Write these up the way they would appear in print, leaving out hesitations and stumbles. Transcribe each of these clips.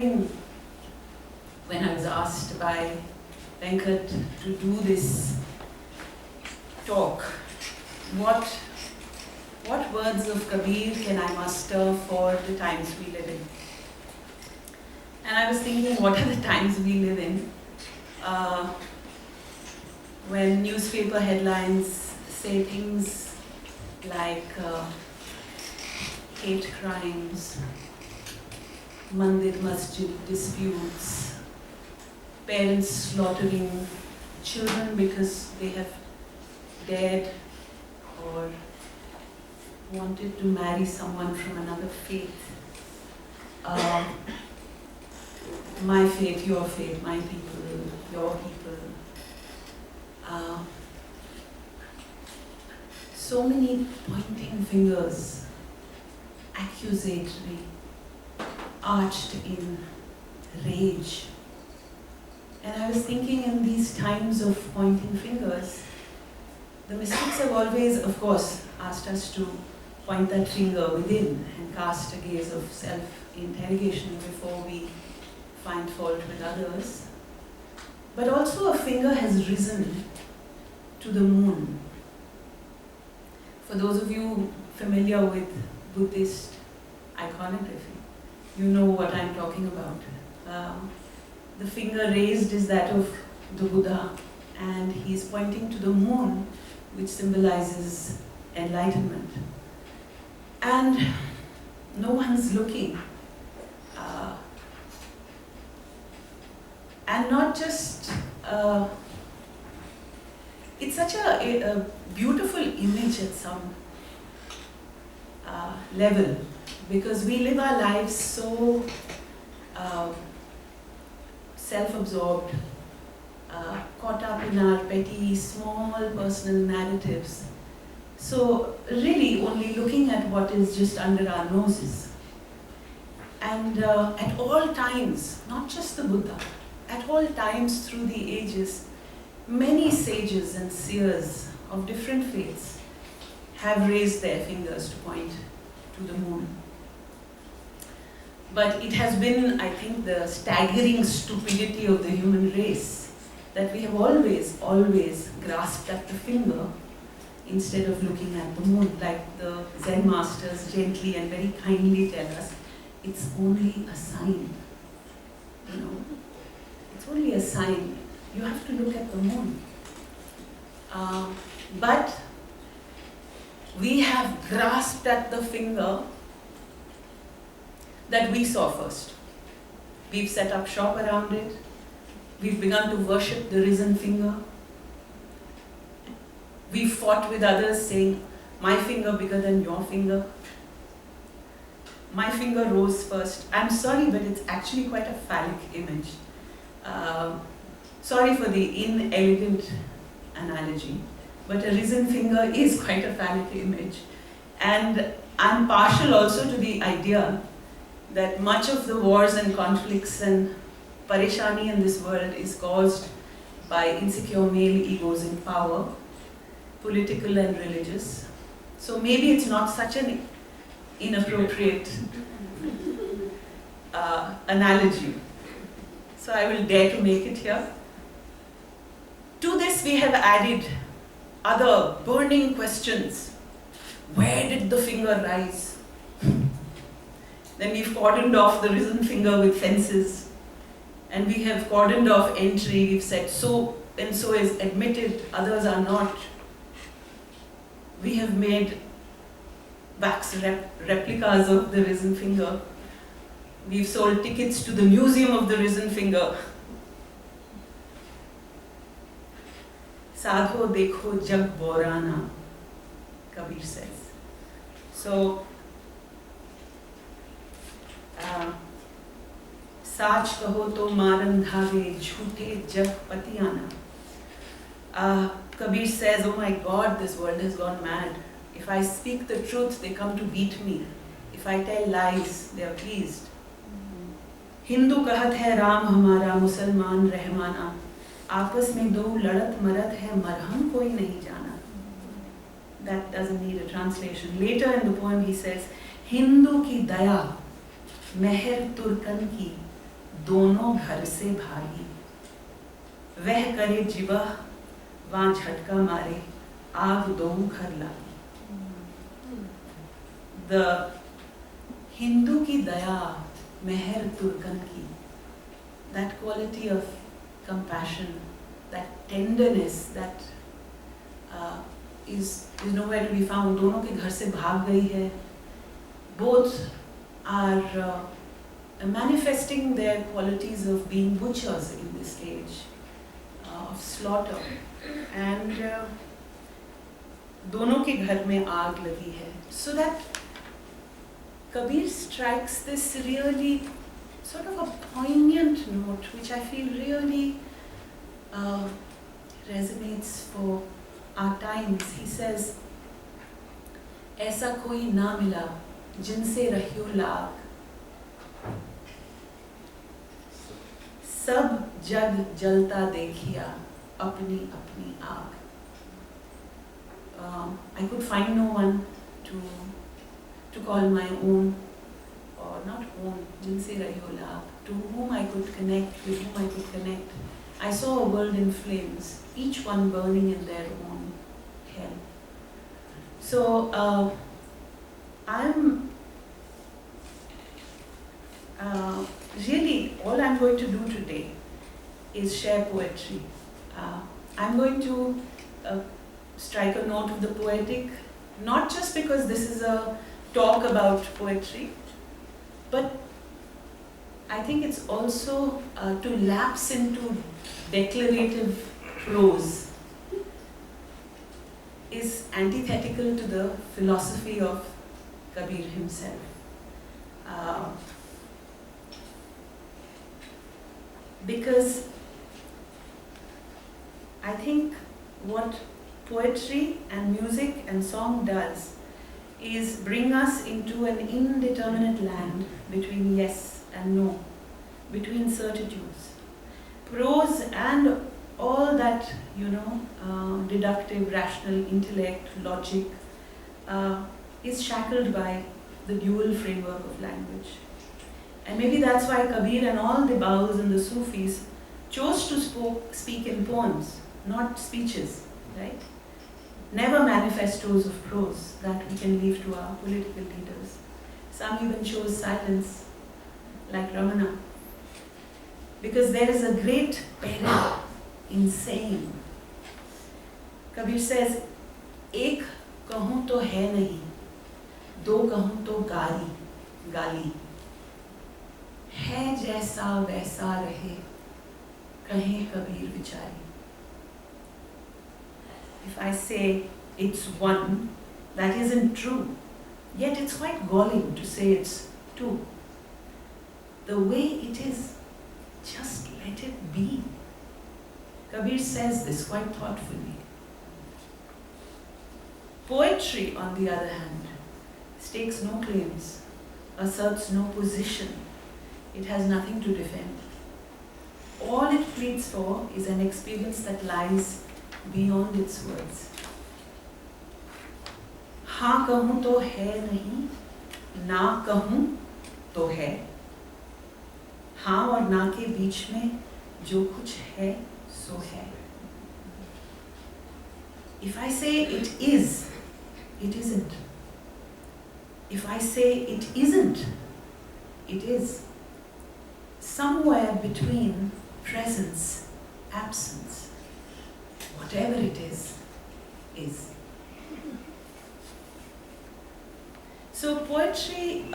When I was asked by Venkat to do this talk, what words of Kabir can I muster for the times we live in? And I was thinking, what are the times we live in? When newspaper headlines say things like hate crimes, mandir masjid disputes, parents slaughtering children because they have dared or wanted to marry someone from another faith. My faith, your faith, my people, your people. So many pointing fingers, accusatory, arched in rage. And I was thinking, in these times of pointing fingers, the mystics have always, of course, asked us to point that finger within and cast a gaze of self-interrogation before we find fault with others. But also a finger has risen to the moon. For those of you familiar with Buddhist iconography, you know what I'm talking about. The finger raised is that of the Buddha, and he's pointing to the moon, which symbolizes enlightenment. And no one's looking. And not just, it's such a beautiful image at some level, because we live our lives so self-absorbed, caught up in our petty, small personal narratives. So really only looking at what is just under our noses. And at all times, not just the Buddha, at all times through the ages, many sages and seers of different faiths have raised their fingers to point to the moon. But it has been, I think, the staggering stupidity of the human race that we have always grasped at the finger instead of looking at the moon, like the Zen masters gently and very kindly tell us, it's only a sign. You know, it's only a sign. You have to look at the moon. But we have grasped at the finger that we saw first. We've set up shop around it. We've begun to worship the risen finger. We've fought with others saying, my finger bigger than your finger. My finger rose first. I'm sorry, but it's actually quite a phallic image. Sorry for the inelegant analogy, but a risen finger is quite a phallic image. And I'm partial also to the idea that much of the wars and conflicts and pareshani in this world is caused by insecure male egos in power, political and religious. So maybe it's not such an inappropriate analogy. So I will dare to make it here. To this we have added other burning questions. Where did the finger rise? Then we've cordoned off the risen finger with fences. And we have cordoned off entry. We've said so and so is admitted, others are not. We have made wax replicas of the risen finger. We've sold tickets to the museum of the risen finger. Sadho dekho jag borana, Kabir says. So, साच कहो तो मारन धागे झूठे जग पतियाना. Kabir says, oh my God, this world has gone mad. If I speak the truth, they come to beat me. If I tell lies, they are pleased. Hindu कहत है राम हमारा, मुसलमान रहमाना. आपस में दो लड़त मरत है, मरहम कोई नहीं जाना. That doesn't need a translation. Later in the poem he says, Hindu की दया मेहर तुर्कन की दोनों घर से भागी, वह करे जिबह वहाँ झटका मारे, आग दोनों घर लागी। द हिंदू की दया, मेहर तुर्कन की, that quality of compassion, that tenderness, that is nowhere to be found. दोनों के घर से भाग गई है. Both are manifesting their qualities of being butchers in this age of slaughter, and दोनों के घर में आग लगी है. So that Kabir strikes this really sort of a poignant note, which I feel really resonates for our times. He says, ऐसा कोई ना मिला जिनसे रहियो लाग, सब जग जलता देखिया अपनी अपनी आग. I could find no one to call my own, or not own, jinse rahiyo laag, to whom I could connect, with whom I could connect. I saw a world in flames, each one burning in their own hell. So really all I'm going to do today is share poetry. I'm going to strike a note of the poetic, not just because this is a talk about poetry, but I think it's also to lapse into declarative prose is antithetical to the philosophy of Kabir himself. Because I think what poetry and music and song does is bring us into an indeterminate land between yes and no, between certitudes. Prose and all that, deductive, rational, intellect, logic is shackled by the dual framework of language. And maybe that's why Kabir and all the Baus and the Sufis chose to speak in poems, not speeches, right? Never manifestos of prose that we can leave to our political leaders. Some even chose silence, like Ramana. Because there is a great peril in saying. Kabir says, एक कहूँ तो है नहीं, दो कहूँ तो गाली, है जैसा वैसा रहे, कहे कबीर विचारी. If I say it's one, that isn't true. Yet it's quite galling to say it's two. The way it is, just let it be. Kabir says this quite thoughtfully. Poetry, on the other hand, stakes no claims, asserts no position. It has nothing to defend. All it pleads for is an experience that lies beyond its words. हाँ कहूँ तो है नहीं, ना कहूँ तो है. हाँ और ना के बीच में जो कुछ है सो है. If I say it is, it isn't. If I say it isn't, it is. Somewhere between presence, absence, whatever it is. So poetry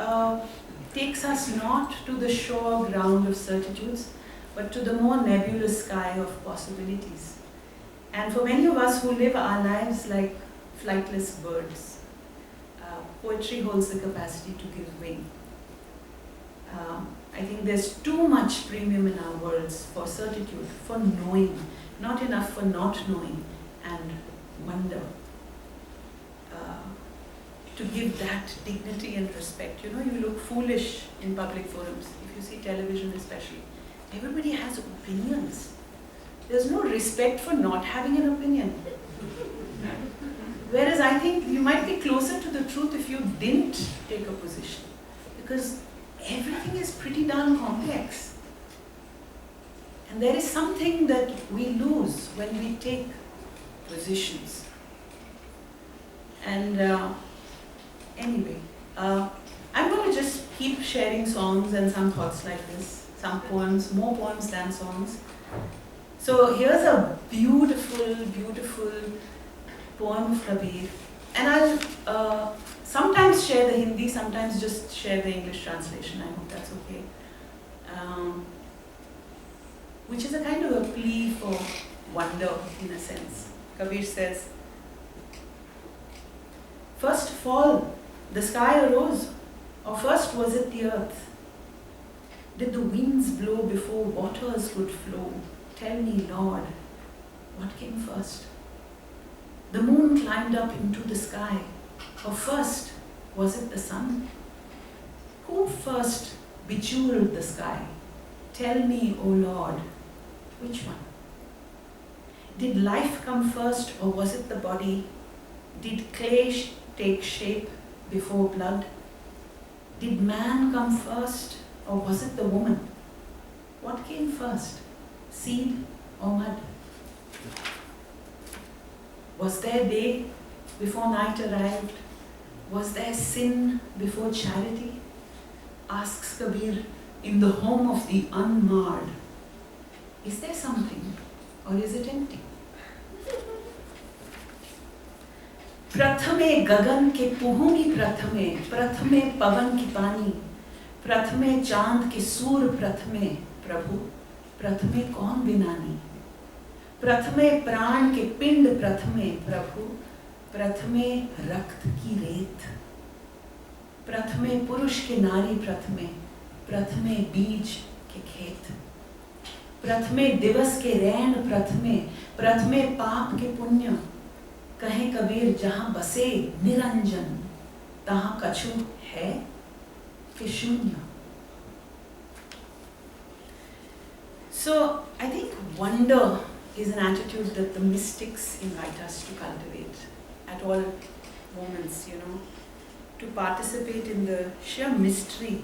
takes us not to the sure ground of certitudes, but to the more nebulous sky of possibilities. And for many of us who live our lives like flightless birds, poetry holds the capacity to give wing. I think there's too much premium in our worlds for certitude, for knowing, not enough for not knowing and wonder. To give that dignity and respect. You look foolish in public forums, if you see television especially. Everybody has opinions. There's no respect for not having an opinion. Whereas I think you might be closer to the truth if you didn't take a position. Because everything is pretty darn complex. And there is something that we lose when we take positions. And anyway, I'm going to just keep sharing songs and some thoughts like this, some poems, more poems than songs. So here's a beautiful, beautiful poem of Kabir. And I'll sometimes share the Hindi, sometimes just share the English translation. I hope that's okay. Which is a kind of a plea for wonder, in a sense. Kabir says, first of all, the sky arose, or first was it the earth? Did the winds blow before waters could flow? Tell me, Lord, what came first? The moon climbed up into the sky, or first was it the sun? Who first bejeweled the sky? Tell me, O Lord, which one? Did life come first, or was it the body? Did clay take shape before blood? Did man come first, or was it the woman? What came first, seed or mud? Was there day before night arrived? Was there sin before charity? Asks Kabir in the home of the unmarred. Is there something, or is it empty? प्रथमे गगन के पुहुनी प्रथमे, प्रथमे पवन की पानी, प्रथमे चांद के सूर प्रथमे प्रभु, प्रथमे कौन बिनानी? प्रथमे प्राण के पिंड प्रथमे प्रभु, प्रथमे रक्त की रेत, प्रथमे पुरुष के नारी प्रथमे, प्रथमे बीज के खेत, प्रथमे दिवस के रैन प्रथमे, प्रथमे पाप के पुण्य, कहे कबीर जहां बसे निरंजन, तहां कछु है कि शून्य. So I think wonder is an attitude that the mystics invite us to cultivate at all moments, to participate in the sheer mystery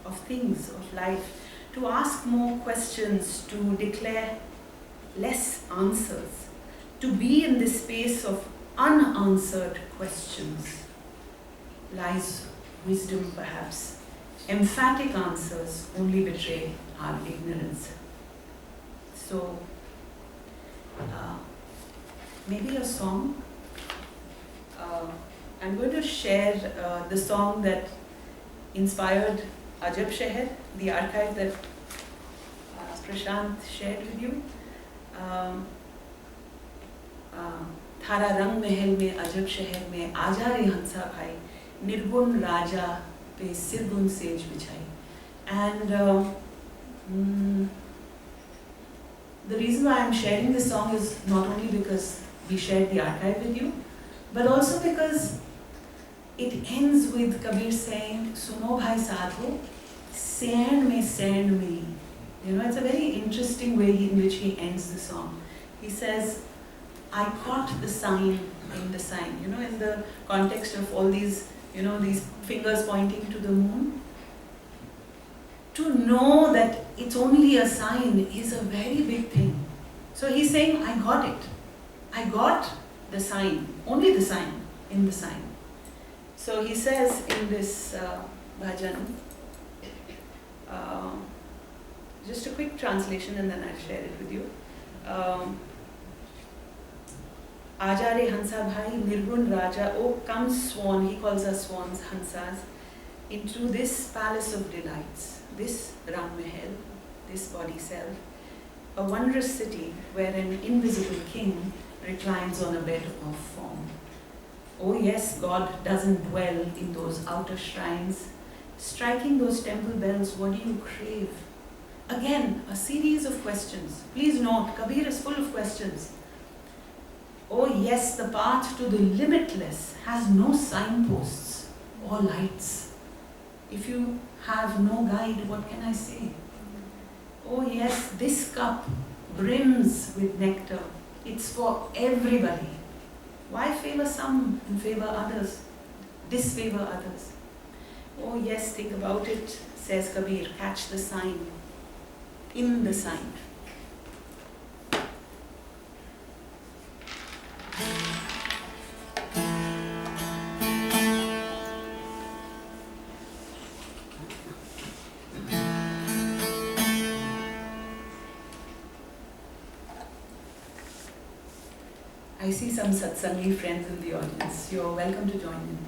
of things, of life, to ask more questions, to declare less answers, to be in this space of unanswered questions lies wisdom perhaps. Emphatic answers only betray our ignorance. So, maybe a song. I'm going to share the song that inspired Ajab Sheher, the archive that Prashant shared with you. थारा रंग महल में अजब शहर में आजा रे हंसा भाई निर्गुण राजा पे सिरगुन सेज बिछाई. And the reason why I'm sharing this song is not only because we shared the archive with you, but also because it ends with Kabir saying, Suno bhai sadhu, sand mein sand mili. It's a very interesting way in which he ends the song. He says, I caught the sign in the sign. In the context of all these, these fingers pointing to the moon. To know that it's only a sign is a very big thing. So he's saying, I got it. I got the sign, only the sign in the sign. So he says in this bhajan, just a quick translation and then I'll share it with you. Aja re Hansa bhai, Nirgun Raja, oh come swan, he calls us swans, Hansas, into this palace of delights, this Ram Mahal, this body self, a wondrous city where an invisible king reclines on a bed of form. Oh yes, God doesn't dwell in those outer shrines. Striking those temple bells, what do you crave? Again, a series of questions. Please note, Kabir is full of questions. Oh yes, the path to the limitless has no signposts or lights. If you have no guide, what can I say? Oh yes, this cup brims with nectar. It's for everybody. Why favor some and favor others? Disfavor others. Oh yes, think about it, says Kabir. Catch the sign. In the sign. I see some satsangi friends in the audience. You're welcome to join in.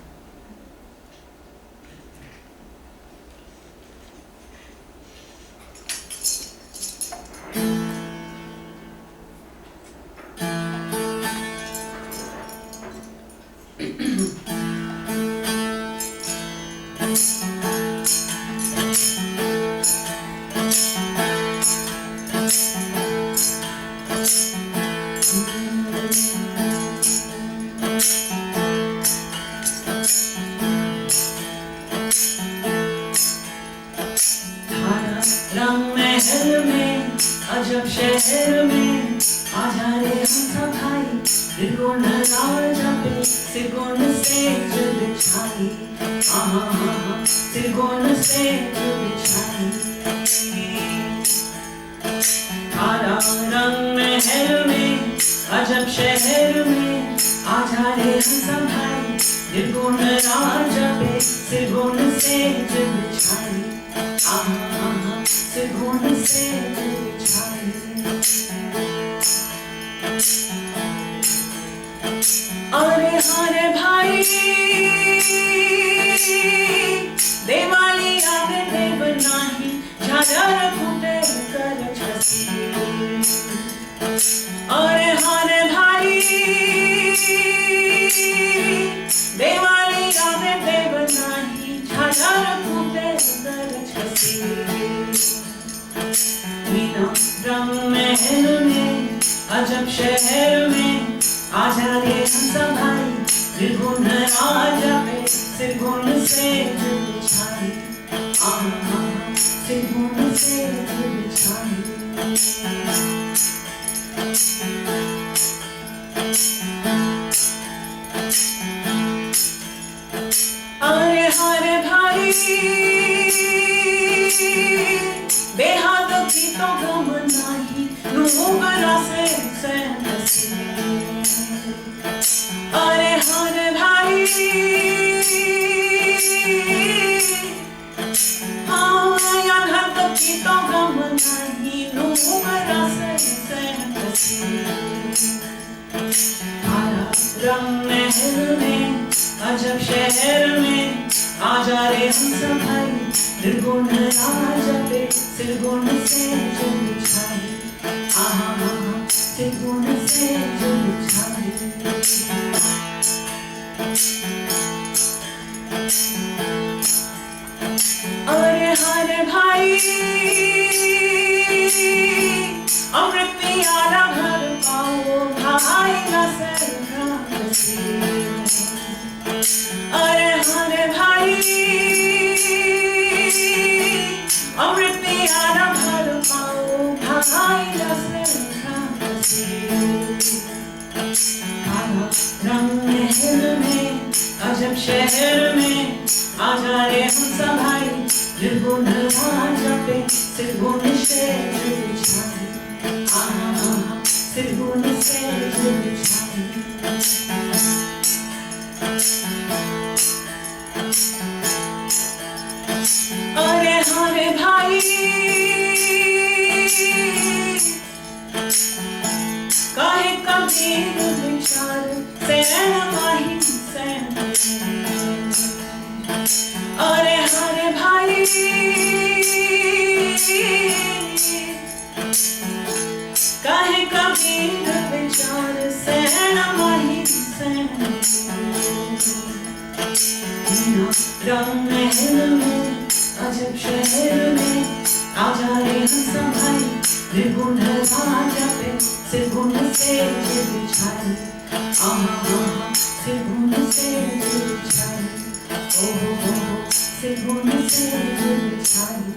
शहर में आजा रे हम सब भाई त्रिकोण लाल जपे त्रिकोण से जल छाई त्रिकोण से जल छाई काला रंग महल में अजब शहर में आजा रे हम सब भाई त्रिकोण लाल जपे त्रिकोण से जल छाई त्रिकोण से जल छाई अरे हरे भाई देवाली आगे देव नाही झालर फूटे कर छसी अरे हरे भाई देवाली आगे देव नाही झालर फूटे कर छसी मीना रंग महल में अजब शहर में आजा रे हम सब भाई त्रिगुण राजा पे त्रिगुण से जल छाई त्रिगुण से जल छाई अरे हरे भाई बेहाद की तो गम नाही नूबरा से अरे हरे भाई यहाँ तो की तो गम नहीं नूबरा से रंग महल में अजब शहर में आजा रे हम सब भाई त्रिगुण राजा पे त्रिगुण से जल छाई त्रिगुण से जल छाई अरे हरे भाई अमृत पियाला भर पाओ भाई ना अरे हरे भाई अमृत पियाला भर पाओ भाई ना रंग महल में अजब शहर में आजा रे हम सब भाई त्रिगुण राजा पे त्रिगुण से जल छाई त्रिगुण से जल छाई अरे हरे भाई काहे कबीर विचार से माही से अरे हरे भाई काहे कबीर विचार से माही से रंग महल में अजब शहर में आजा रे हम सब भाई त्रिगुण राजा पे त्रिगुण से जल छाई त्रिगुण से जल छाई त्रिगुण से जल छाई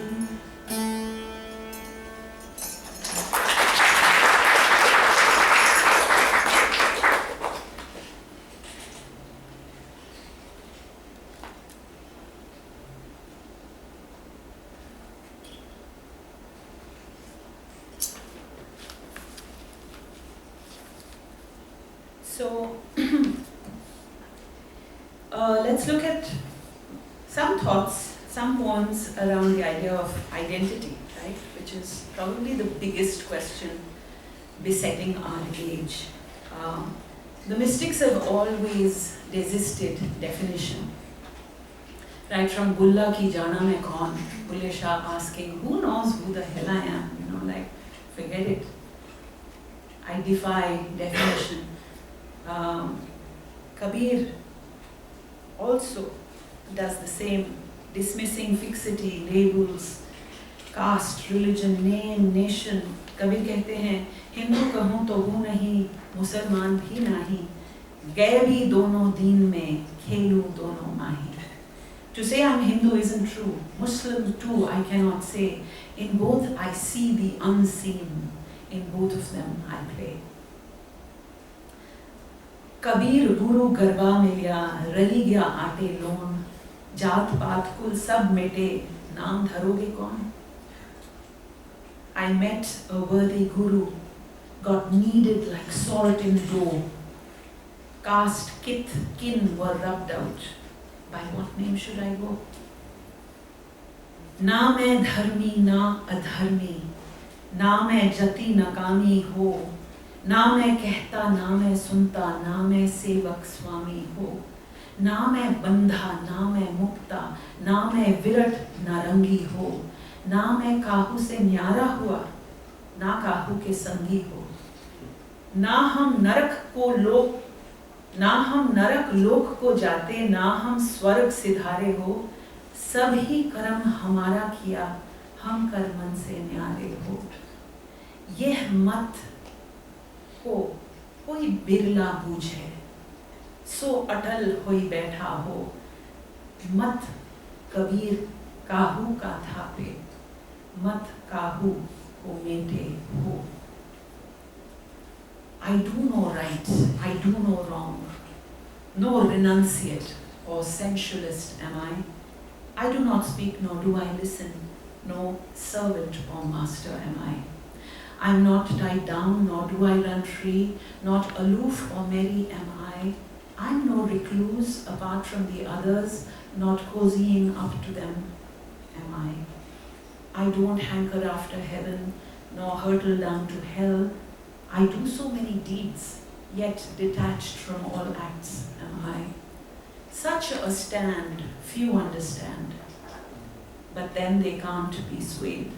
So, let's look at some thoughts, some poems around the idea of identity, right? Which is probably the biggest question besetting our age. The mystics have always resisted definition. Right from Bulla ki jana mein kaun, Bulle Shah asking, who knows who the hell I am? Like, forget it. I defy definition. Kabir also does the same, dismissing fixity, labels, caste, religion, name, nation. Kabir कहते हैं हिंदू कहूँ तो हूँ नहीं, मुसलमान भी नहीं, गए भी दोनों दीन में, खेलूँ दोनों माही. To say I'm Hindu isn't true. Muslim too, I cannot say. In both I see the unseen. In both of them I play. Kabir गुरु गरबा मिलिया, रली गया आटे लोन, जात पात कुल सब मिटे, नाम धरोगे कौन? I met a worthy guru, got kneaded like salt in dough. Caste, kith, kin were rubbed out. By what name should I go? ना मैं धर्मी ना अधर्मी, ना मैं जति नकामी हो, ना मैं कहता ना मैं सुनता, ना मैं सेवक स्वामी हो, ना मैं बंधा ना मैं मुक्ता, ना मैं विरट नारंगी हो, ना मैं काहू से न्यारा हुआ, ना काहू के संगी हो, ना हम नरक लोक को जाते, ना हम स्वर्ग सिधारे हो, सब ही कर्म हमारा किया, हम कर्मन से न्यारे हो. यह मत को कोई बिरला बूझे, सो अटल होई बैठा हो, मत कबीर काहू का थापे, मत काहू को मेटे हो. I do no right, I do no wrong, no renunciate or sensualist am I. I do not speak nor do I listen, no servant or master am I. I am not tied down nor do I run free, not aloof or merry am I. I am no recluse apart from the others, not cozying up to them am I. I don't hanker after heaven, nor hurtle down to hell. I do so many deeds, yet detached from all acts am I. Such a stand few understand, but then they can't be swayed.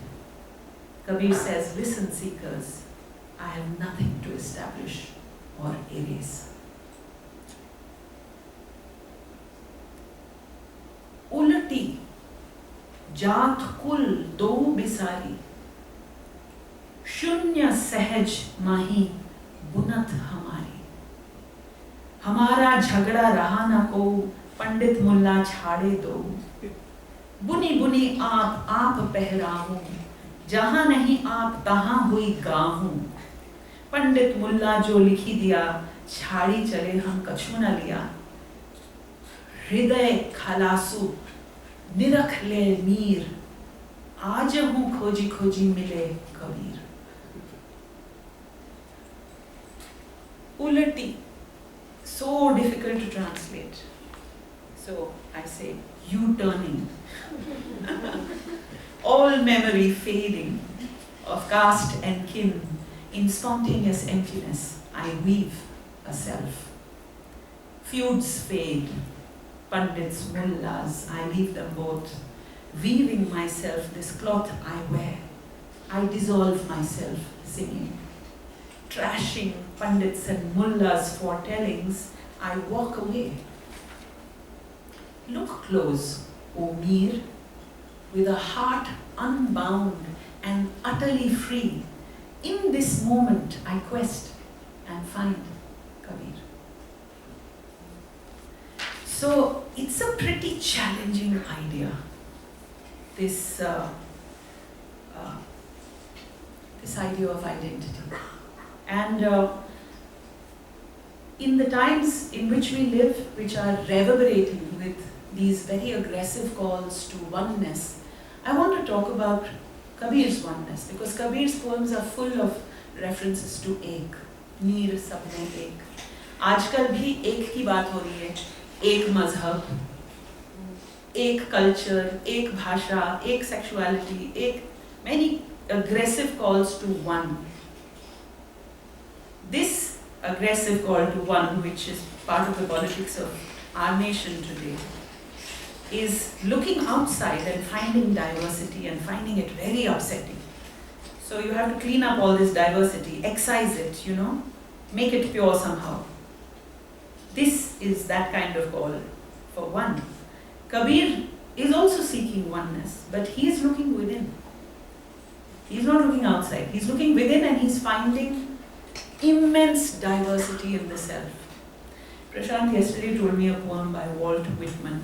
Kabir says, listen seekers, I have nothing to establish or erase. Ulati, जात कुल दो बिसारी, शून्य सहज माही बुनत हमारी. हमारा झगड़ा रहा न को, पंडित मुल्ला छाड़े दो. बुनी बुनी आप पहराऊं, जहां नहीं आप तहां हुई गाहूं. पंडित मुल्ला जो लिखी दिया, छाड़ी चले हम कछु न लिया. हृदय खलासू निरख ले मीर, आज हूं खोजी खोजी मिले Kabir. Ulati, so difficult to translate. So I say, U-turning. All memory fading of caste and kin, in spontaneous emptiness, I weave a self. Feuds fade, pandits, mullahs, I leave them both. Weaving myself, this cloth I wear, I dissolve myself singing. Trashing pandits and mullahs' foretellings, I walk away. Look close, O Mir, with a heart unbound and utterly free. In this moment I quest and find Kabir. So it's a pretty challenging idea, this idea of identity. And in the times in which we live, which are reverberating with these very aggressive calls to oneness, I want to talk about Kabir's oneness, because Kabir's poems are full of references to ek, नीर सब में एक. आजकल भी एक की बात हो रही है, एक मजहब, एक कल्चर, एक भाषा, एक sexuality, एक many aggressive calls to one. This aggressive call to one, which is part of the politics of our nation today, is looking outside and finding diversity and finding it very upsetting. So you have to clean up all this diversity, excise it, make it pure somehow. This is that kind of call for one. Kabir is also seeking oneness, but he is looking within. He's not looking outside. He's looking within and he's finding immense diversity in the self. Prashant yesterday told me a poem by Walt Whitman.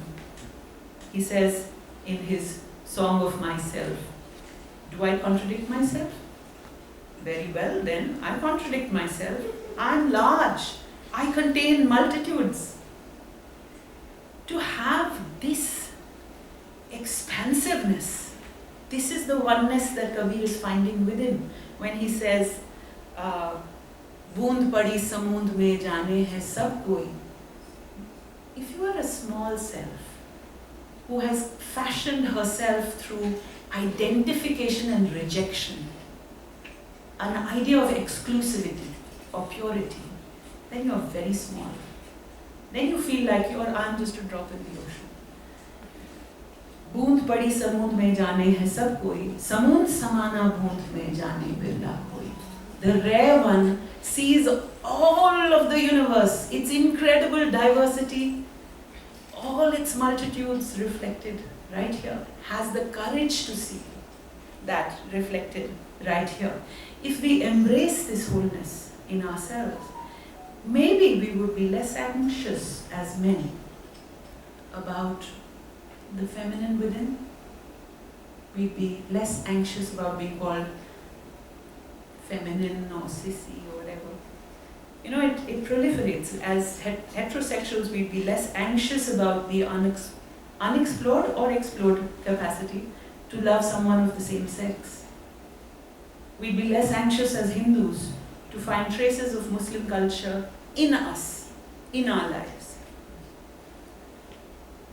He says in his Song of Myself, do I contradict myself? Very well, then I contradict myself. I'm large. I contain multitudes. To have this expansiveness, this is the oneness that Kabir is finding within when he says, "Boond padi samoond mein jaane hai sab koi." If you are a small self who has fashioned herself through identification and rejection, an idea of exclusivity or purity, then you are very small. Then you feel like I'm just a drop in the ocean. बूंद पड़ी समूंद में जाने है सब कोई, समूंद समाना बूंद में जाने बिरला कोई. The rare one sees all of the universe, its incredible diversity, all its multitudes reflected right here, has the courage to see that reflected right here. If we embrace this wholeness in ourselves, maybe we would be less anxious as men about the feminine within. We'd be less anxious about being called feminine or sissy or whatever. It proliferates. As heterosexuals, we'd be less anxious about the unexplored or explored capacity to love someone of the same sex. We'd be less anxious as Hindus to find traces of Muslim culture in us, in our lives.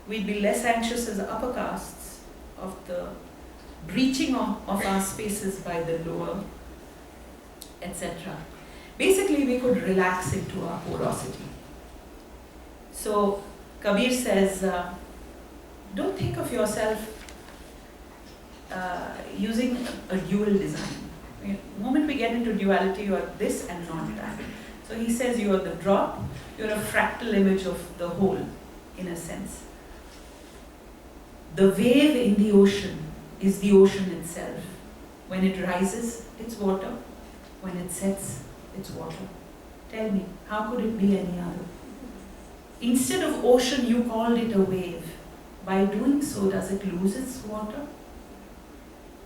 We'd be less anxious as upper castes of the breaching of our spaces by the lower, etc. Basically, we could relax into our porosity. So, Kabir says, don't think of yourself using a dual design. The moment we get into duality, you are this and not that. So he says you are the drop, you are a fractal image of the whole, in a sense. The wave in the ocean is the ocean itself. When it rises, it's water. When it sets, it's water. Tell me, how could it be any other? Instead of ocean, you called it a wave. By doing so, does it lose its water?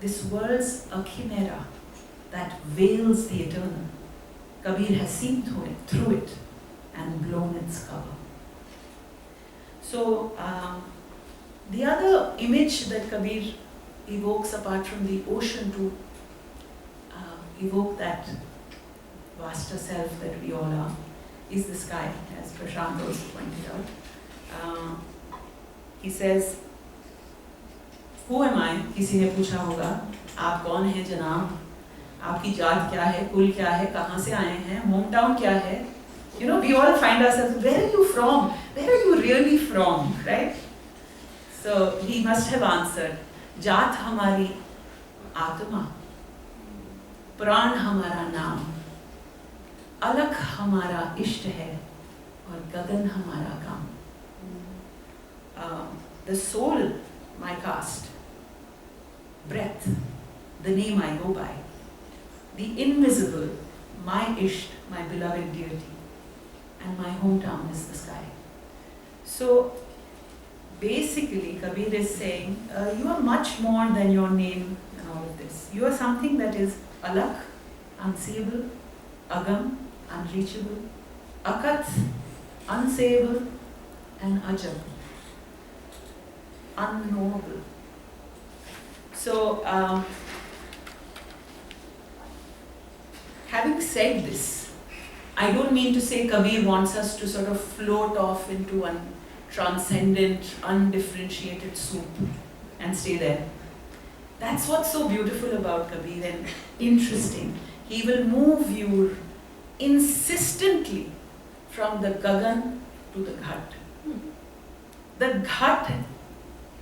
This world's a chimera that veils the eternal. Kabir has seen through it and blown its cover. So, the other image that Kabir evokes apart from the ocean to evoke that vaster self that we all are is the sky, as Prashant also pointed out. He says, who am I? किसी ने पूछा होगा, आप कौन हैं जनाब? आपकी जात क्या है? कुल क्या है? कहाँ से आए हैं? Home town क्या है? We all find ourselves, where are you from? Where are you really from? Right? So he must have answered, जात हमारी आत्मा, प्राण हमारा नाम, अलख हमारा इष्ट है और गगन हमारा काम. The soul, my caste, breath, the name I go by, the invisible, my isht, my beloved deity, and my hometown is the sky. So basically Kabir is saying, you are much more than your name and all of this. You are something that is alak, unseeable, agam, unreachable, akat, unsayable, and ajab, unknowable. So, having said this, I don't mean to say Kabir wants us to sort of float off into a transcendent, undifferentiated soup and stay there. That's what's so beautiful about Kabir and interesting. He will move you insistently from the Gagan to the Ghat. The Ghat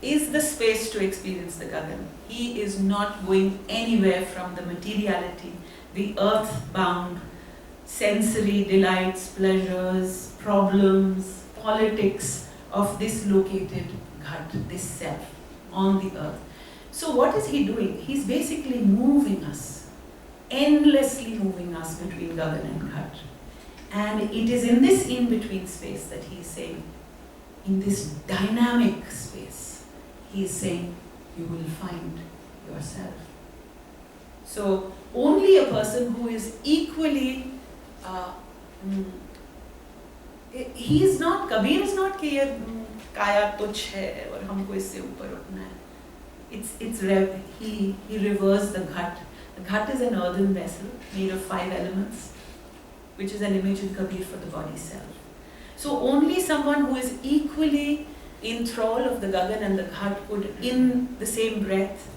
is the space to experience the Gagan. He is not going anywhere from the materiality, the earth-bound, sensory delights, pleasures, problems, politics of this located Ghat, this self on the earth. So what is he doing? He's basically moving us, endlessly moving us between Gagan and Ghat. And it is in this in-between space that he is saying, in this dynamic space, he is saying, you will find yourself. So only a person who is equally, he is not, Kabir is not कि ये काया तुच्छ है और हमको इससे ऊपर उठना है. He reversed the Ghat. The Ghat is an earthen vessel made of 5 elements, which is an image in Kabir for the body self. So only someone who is equally in thrall of the Gagan and the Ghat could, in the same breath,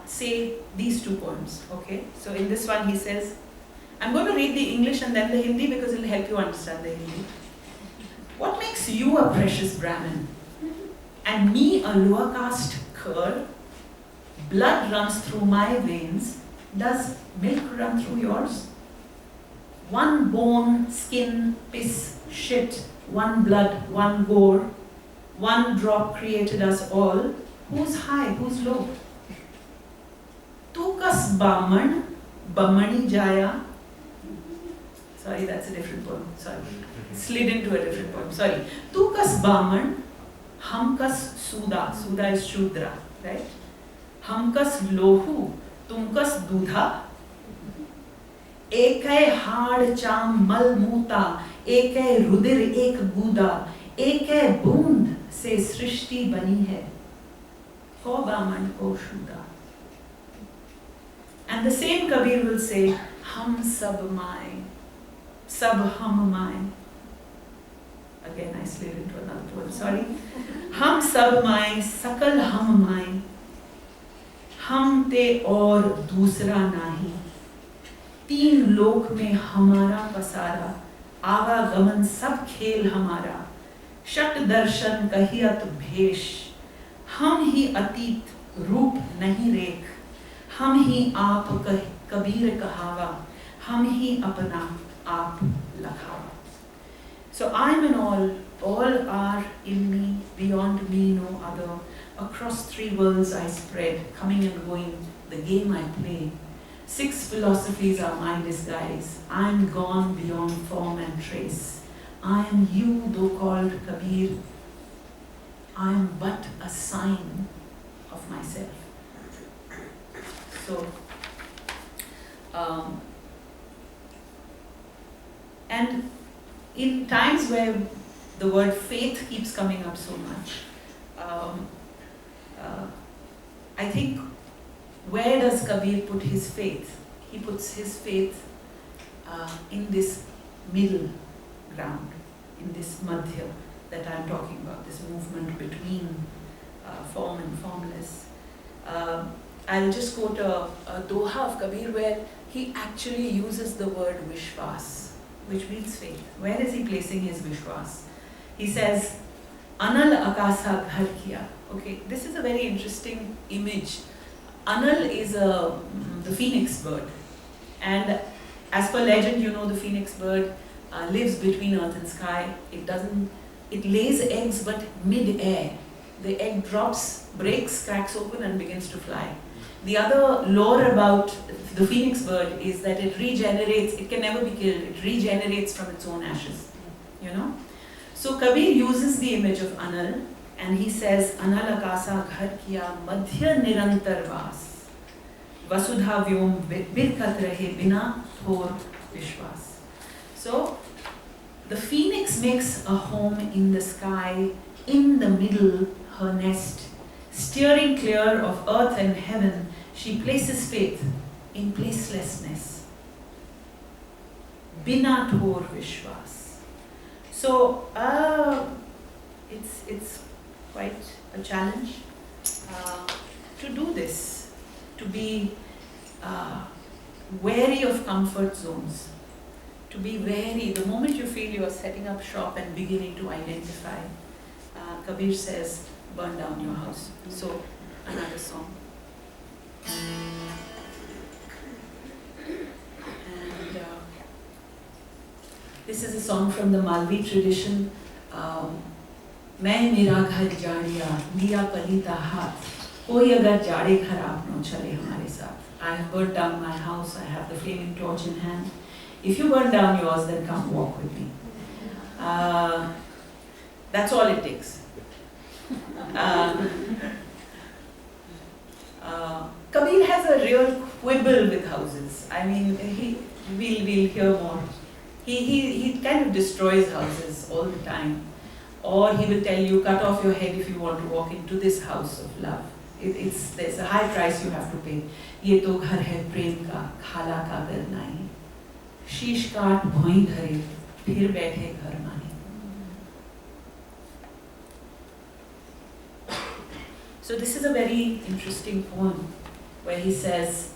say these 2 poems. Okay? So in this one he says, I'm going to read the English and then the Hindi because it will help you understand the Hindi. What makes you a precious Brahmin and me a lower caste cur? Blood runs through my veins. Does milk run through yours? One bone, skin, piss, shit, one blood, one gore, one drop created us all. Who's high, who's low? Tukas Baman, Bamani Jaya. Sorry, that's a different poem. Sorry. Slid into a different poem. Sorry. Tukas Baman, Hamkas Suda. Suda is Shudra, right? Hamkas Lohu, Tumkas Dudha. एक है हाड़ चाम मल मूता, एक है रुधिर एक गूदा, एक है बूंद से सृष्टि बनी है, को बामन को शुदा. And the same Kabir will say, हम सब माए, सब हम माए. Again I slid into another poem, sorry. हम सब माए, सकल हम माए, हम ते और दूसरा नाही. 3 लोक में हमारा पसारा, आवागमन सब खेल हमारा. षट दर्शन कहियत भेष, हम ही अतीत रूप नहीं रेख. हम ही आप कबीर कहावा, हम ही अपना आप लखावा. So I'm in all are in me, beyond me no other. Across 3 worlds I spread, coming and going, the game I play. 6 philosophies are my disguise. I am gone beyond form and trace. I am you, though called Kabir. I am but a sign of myself. So, and in times where the word faith keeps coming up so much, I think, where does Kabir put his faith? He puts his faith in this middle ground, in this madhya that I'm talking about, this movement between form and formless. I'll just quote a doha of Kabir where he actually uses the word Vishwas, which means faith. Where is he placing his Vishwas? He says, Anal Akasa Ghar Kiya. Okay, this is a very interesting image. Anal is the phoenix bird, and as per legend, you know, the phoenix bird lives between earth and sky. It lays eggs, but mid-air. The egg drops, breaks, cracks open and begins to fly. The other lore about the phoenix bird is that it regenerates, it can never be killed, it regenerates from its own ashes, you know. So Kabir uses the image of Anal, and he says, Anal akasa ghar kiya madhya nirantar vas, vasudha vyom birkat rahe bina thor vishwas. So the phoenix makes a home in the sky, in the middle her nest, steering clear of earth and heaven, she places faith in placelessness. Bina thor vishwas. So it's quite a challenge to do this, to be wary of comfort zones, to be wary the moment you feel you are setting up shop and beginning to identify. Kabir says, burn down your house. So, another song. And this is a song from the Malvi tradition. मैं मेरा घर जाड़िया लिया पलीता हाथ कोई अगर जाड़े खराब न चले हमारे साथ. I have burnt down my house. I have the flaming torch in hand. If you burn down yours, then come walk with me. That's all it takes. Kabir has a real quibble with houses. I mean, we'll hear more. He kind of destroys houses all the time. Or he will tell you, cut off your head if you want to walk into this house of love. There's a high price you have to pay. ये तो घर है प्रेम का खाला का घर नहीं. शीश काट भोई धरे फिर बैठे घर माने. So this is a very interesting poem where he says,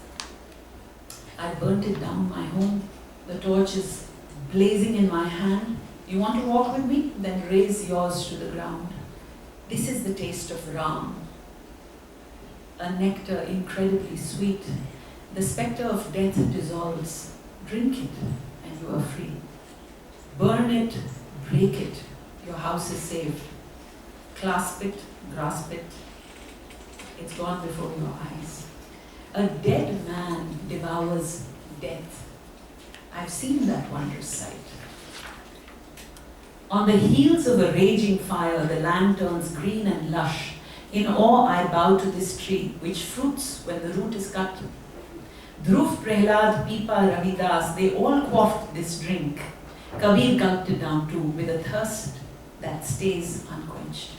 I burnt it down my home. The torch is blazing in my hand. You want to walk with me? Then raise yours to the ground. This is the taste of Ram. A nectar incredibly sweet. The spectre of death dissolves. Drink it and you are free. Burn it, break it. Your house is saved. Clasp it, grasp it. It's gone before your eyes. A dead man devours death. I've seen that wondrous sight. On the heels of a raging fire, the land turns green and lush. In awe I bow to this tree, which fruits when the root is cut. Dhruv, Prahlad, Pipa, Ravidas, they all quaffed this drink. Kabir gulped it down too, with a thirst that stays unquenched.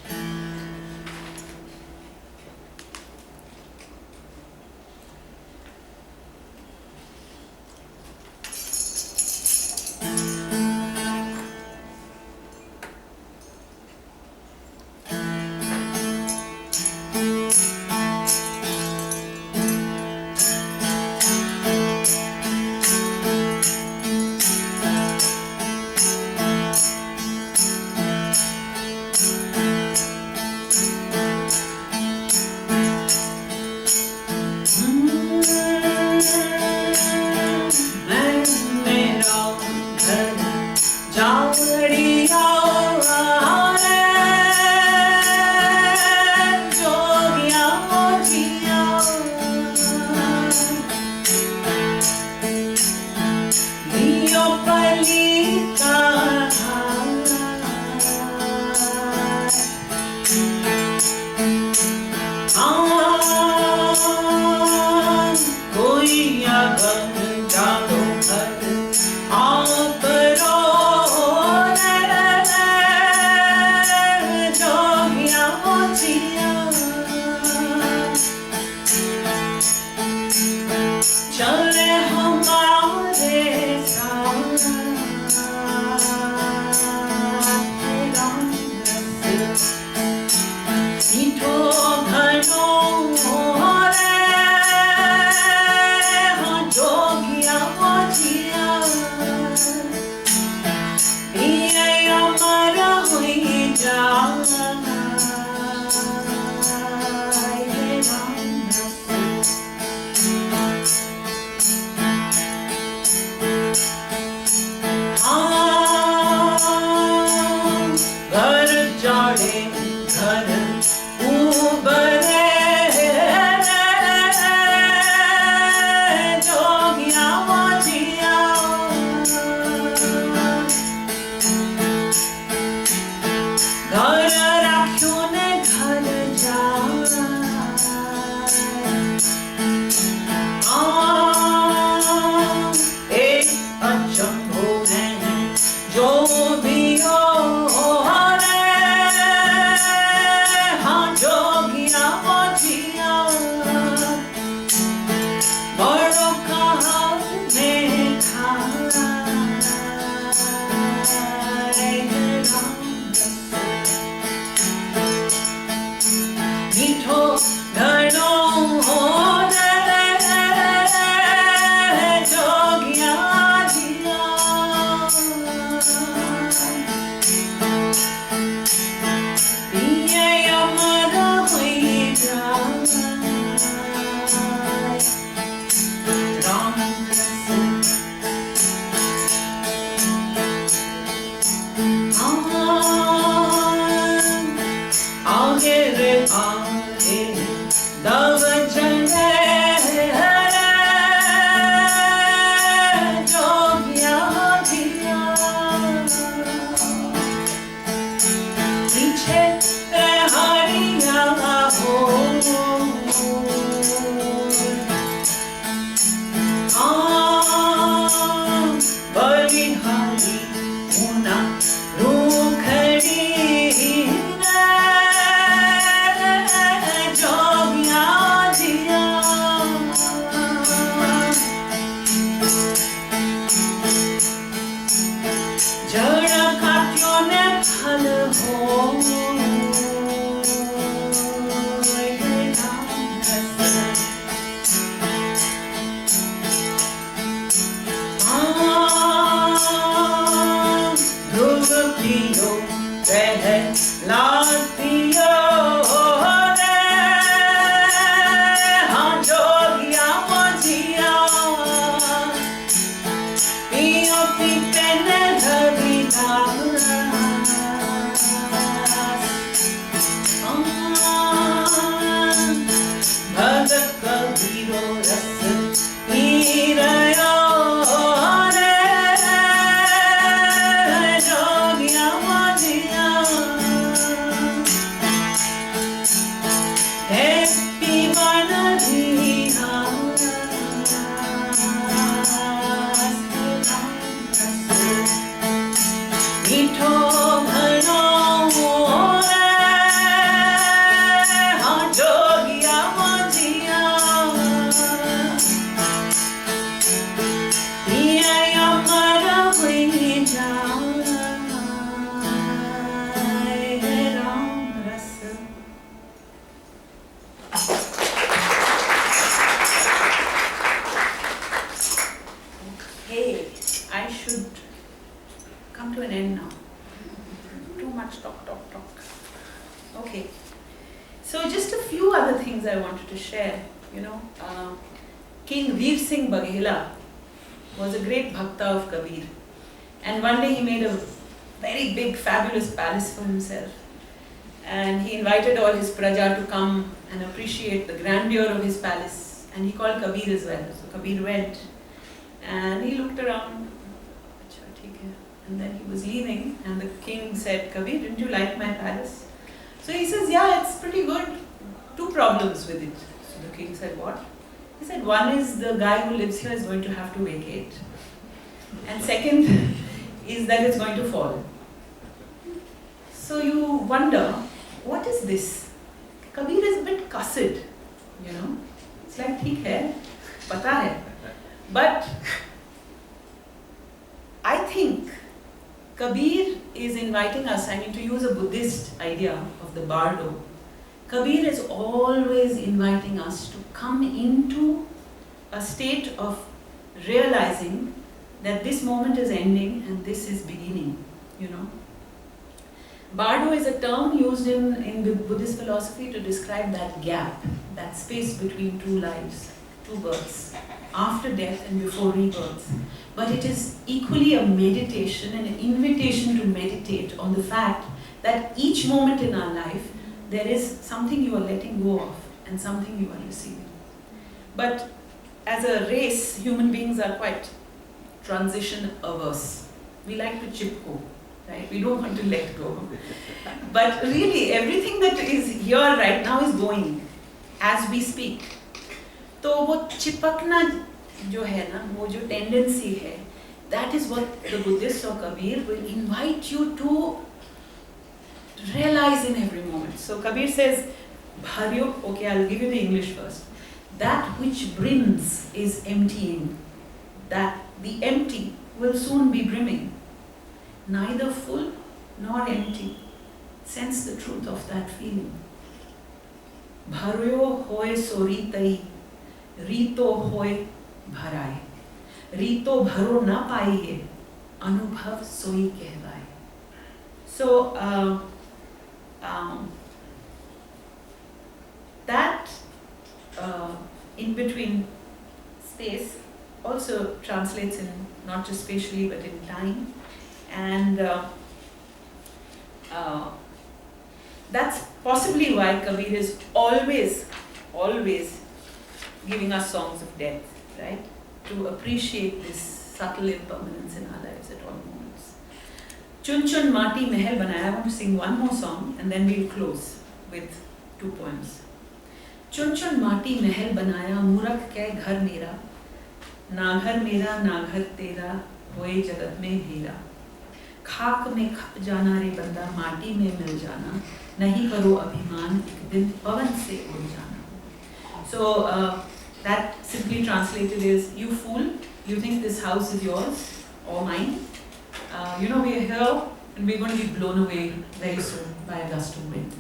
पियो पियो रे हाँ जोगिया मोजिया पियो पीते न धरी भगत कबीरो रस P रयो रे जोगिया मोजिया हे पीवन धीरा मीठो घनो come to an end now. Too much talk. Okay. So just a few other things I wanted to share. King Veer Singh Baghela was a great bhakta of Kabir. And one day he made a very big, fabulous palace for himself. And he invited all his praja to come and appreciate the grandeur of his palace. And he called Kabir as well. So Kabir went and he looked around. And then he was leaving and the king said, Kabir, didn't you like my palace? So he says, yeah, it's pretty good. 2 problems with it. So the king said, what? He said, one is the guy who lives here is going to have to vacate. And second is that it's going to fall. So you wonder, what is this? Kabir is a bit cussed, It's like, theek hai, pata hai. But I think Kabir is inviting us, to use a Buddhist idea of the bardo, Kabir is always inviting us to come into a state of realizing that this moment is ending and this is beginning, Bardo is a term used in Buddhist philosophy to describe that gap, that space between 2 lives, 2 births, after death and before rebirth. But it is equally a meditation, an invitation to meditate on the fact that each moment in our life, there is something you are letting go of and something you are receiving. But as a race, human beings are quite transition averse. We like to chipko, right? We don't want to let go. But really, everything that is here right now is going as we speak. तो वो चिपकना जो है ना, वो जो tendency है, that is what the Buddhists or Kabir will invite you to realize in every moment. So Kabir says, Bharyo, okay, I'll give you the English first. That which brims is emptying. That the empty will soon be brimming. Neither full nor empty. Sense the truth of that feeling. Bharyo hoy soritai, rito hoy bharai. Rito bharo na paiye, anubhav soi kehvai. So, that in between space also translates in not just spatially but in time, and that's possibly why Kabir is always giving us songs of death, right? To appreciate this subtle impermanence in our lives at all moments. Chun Chun Mati Mahal Banaya. I want to sing one more song and then we'll close with 2 poems. Chun Chun Mati Mahal Banaya, Murak Ke Ghar Mera, Na Ghar Mera, Na Ghar Tera, Hoye Jagat Mein Hera. खाक में खप जाना रे बंदा, माटी में मिल जाना, नहीं करो अभिमान, एक दिन पवन से उड़ जाना. So that simply translated is, you fool, you think this house is yours or mine? We are here and we're going to be blown away very soon by a gust of wind.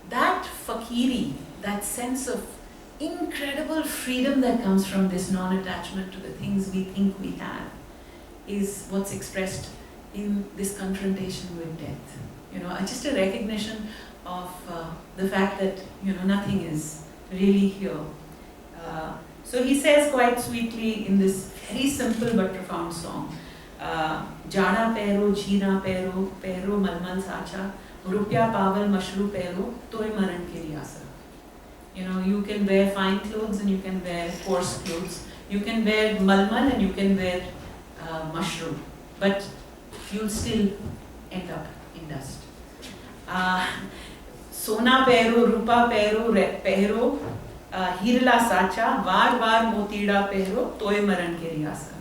That fakiri, that sense of incredible freedom that comes from this non-attachment to the things we think we have, is what's expressed in this confrontation with death. You know, just a recognition of the fact that, you know, nothing is really here. So he says quite sweetly in this very simple but profound song, Jada pero, Jina pero, pero malmal sacha, Rupya paval mashru pero, toy maran ke riyasa. You know, you can wear fine clothes and you can wear coarse clothes. You can wear malmal and you can wear mushroom, but you'll still end up in dust. Sona pero, rupa pero, pero, hirla sacha, var motida pero, toy maran ke riyasa.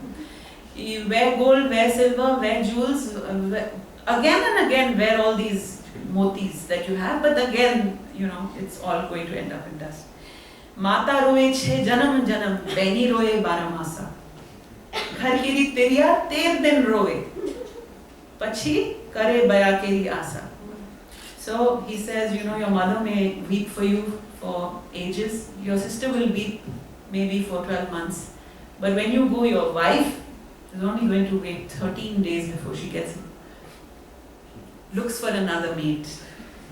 You wear gold, wear silver, wear jewels, again and again wear all these motis that you have, but again, you know, it's all going to end up in dust. Mata roe chhe janam janam, behni roe baramasa. Ghar kiri teriya ter din roe, pachi kare baya keri asa. So he says, you know, your mother may weep for you for ages, your sister will weep maybe for 12 months, but when you go, your wife is only going to wait 13 days before she looks for another mate.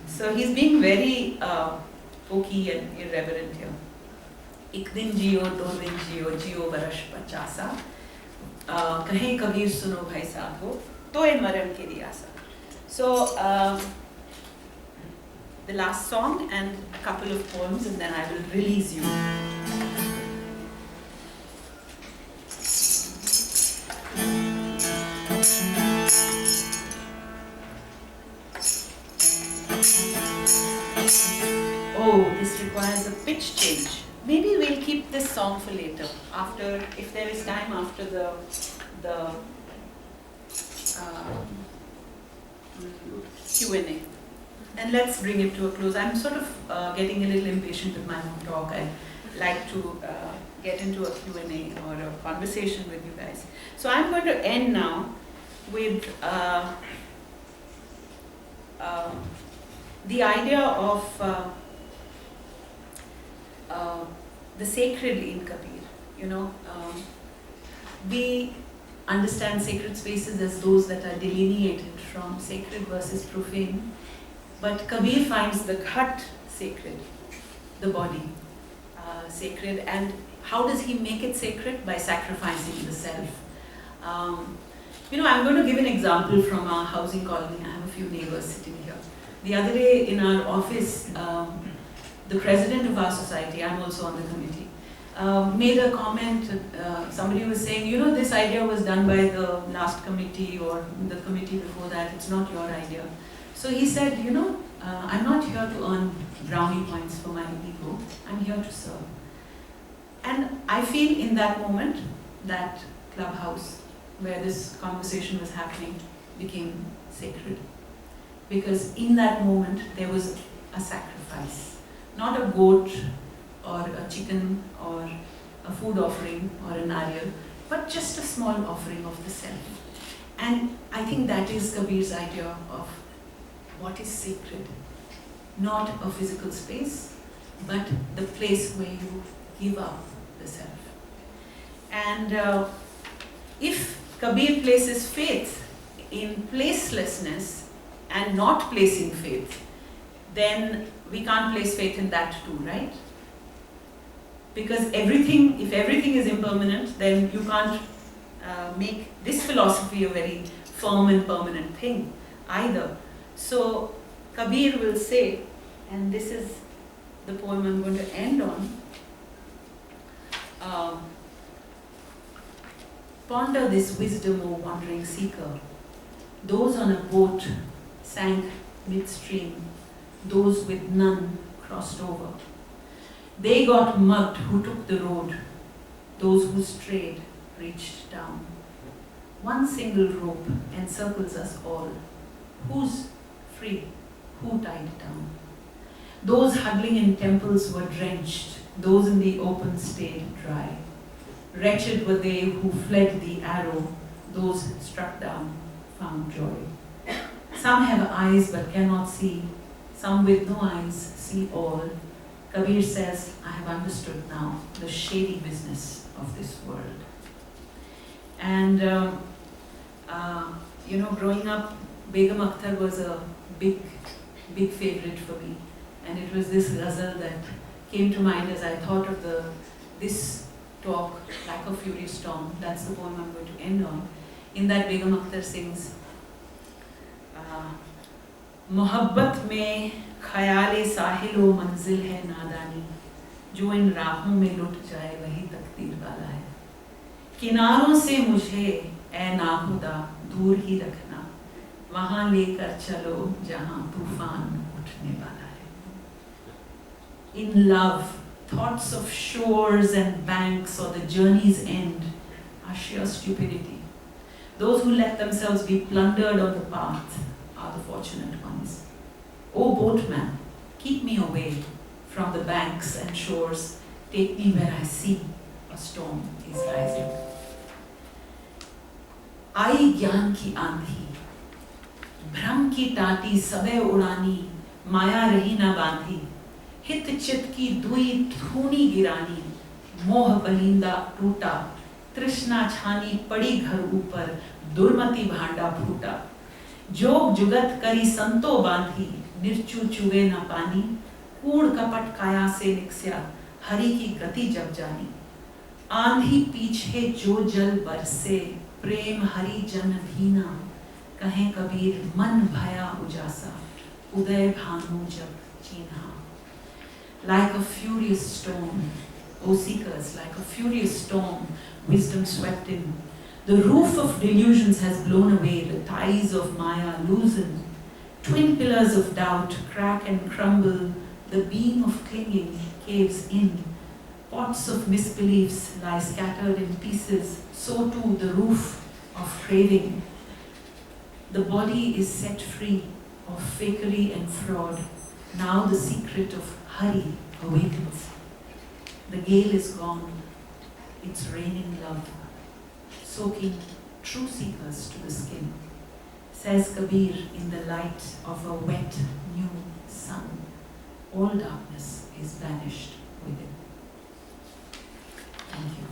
So he's being very pokey and irreverent here. Ik din jiyo, do din jiyo, jiyo barash pachasa. Kahe Kabir suno bhai saabo, toye maran ke riyasa. So the last song and a couple of poems, and then I will release you. Oh, this requires a pitch change. Maybe we'll keep this song for later, after, if there is time after the Q&A. And let's bring it to a close. I'm sort of getting a little impatient with my own talk. I'd like to get into a Q&A or a conversation with you guys. So I'm going to end now with the idea of the sacred in Kabir. You know, we understand sacred spaces as those that are delineated from sacred versus profane, but Kabir finds the ghat sacred, the body sacred, and how does he make it sacred? By sacrificing the self. You know, I'm going to give an example from our housing colony. I have a few neighbors sitting here. The other day in our office, the president of our society, I'm also on the committee, made a comment. Somebody was saying, you know, this idea was done by the last committee or the committee before that, it's not your idea. So he said, you know, I'm not here to earn brownie points for my ego, I'm here to serve. And I feel in that moment, that clubhouse where this conversation was happening became sacred. Because in that moment, there was a sacrifice. Not a goat or a chicken or a food offering or a nariyal, but just a small offering of the self. And I think that is Kabir's idea of what is sacred. Not a physical space, but the place where you give up the self. And if Kabir places faith in placelessness and not placing faith, then we can't place faith in that too, right? Because everything, if everything is impermanent, then you can't make this philosophy a very firm and permanent thing either. So Kabir will say, and this is the poem I'm going to end on, ponder this wisdom, O wandering seeker. Those on a boat sank midstream, those with none crossed over. They got mugged who took the road, those who strayed reached down. One single rope encircles us all. Who's free? Who tied down? Those huddling in temples were drenched, those in the open stayed dry. Wretched were they who fled the arrow, those struck down found joy. Some have eyes but cannot see, some with no eyes see all. Kabir says, I have understood now the shady business of this world. And growing up, Begum Akhtar was a big favorite for me. And it was this ghazal that came to mind as I thought of this talk, Like a Furious Storm. That's the poem I'm going to end on. In that, Begum Akhtar sings, मोहब्बत में ख्याले साहिलो मंजिल है नादानी, जो इन राहों में लुट जाए वही तकदीर वाला है। किनारों से मुझे ए नाखुदा दूर ही रखना, वहाँ लेकर चलो जहाँ तूफान उठने वाला है। In love, thoughts of shores and banks or the journey's end are sheer stupidity. Those who let themselves be plundered on the path are the fortunate ones. O boatman, keep me away from the banks and shores. Take me where I see a storm is rising. आई ज्ञान की आंधी, भ्रम की टाटी सबे उड़ानी, माया रही न बांधी, हित चित की दुई धूनी गिरानी, मोह बलिंदा टूटा, तृष्णा छानी पड़ी घर ऊपर, दुर्मति भांडा फूटा, जोग जुगत करी संतो बांधी, निर्चू चुवे न पानी, कूड़ कपट काया से निकस्या, हरि की गति जब जानी, आंधी पीछे जो जल बरसे, प्रेम हरि जन भीना, कहें कबीर मन भया उजासा, उदय भानु जब चीन्हा। Like a furious storm, O seekers, like a furious storm, wisdom swept in. The roof of delusions has blown away, the ties of Maya loosen. Twin pillars of doubt crack and crumble, the beam of clinging caves in. Pots of misbeliefs lie scattered in pieces, so too the roof of craving. The body is set free of fakery and fraud. Now the secret of Hari awakens. The gale is gone, it's raining love, soaking true seekers to the skin. Says Kabir in the light of a wet new sun, all darkness is banished within. Thank you.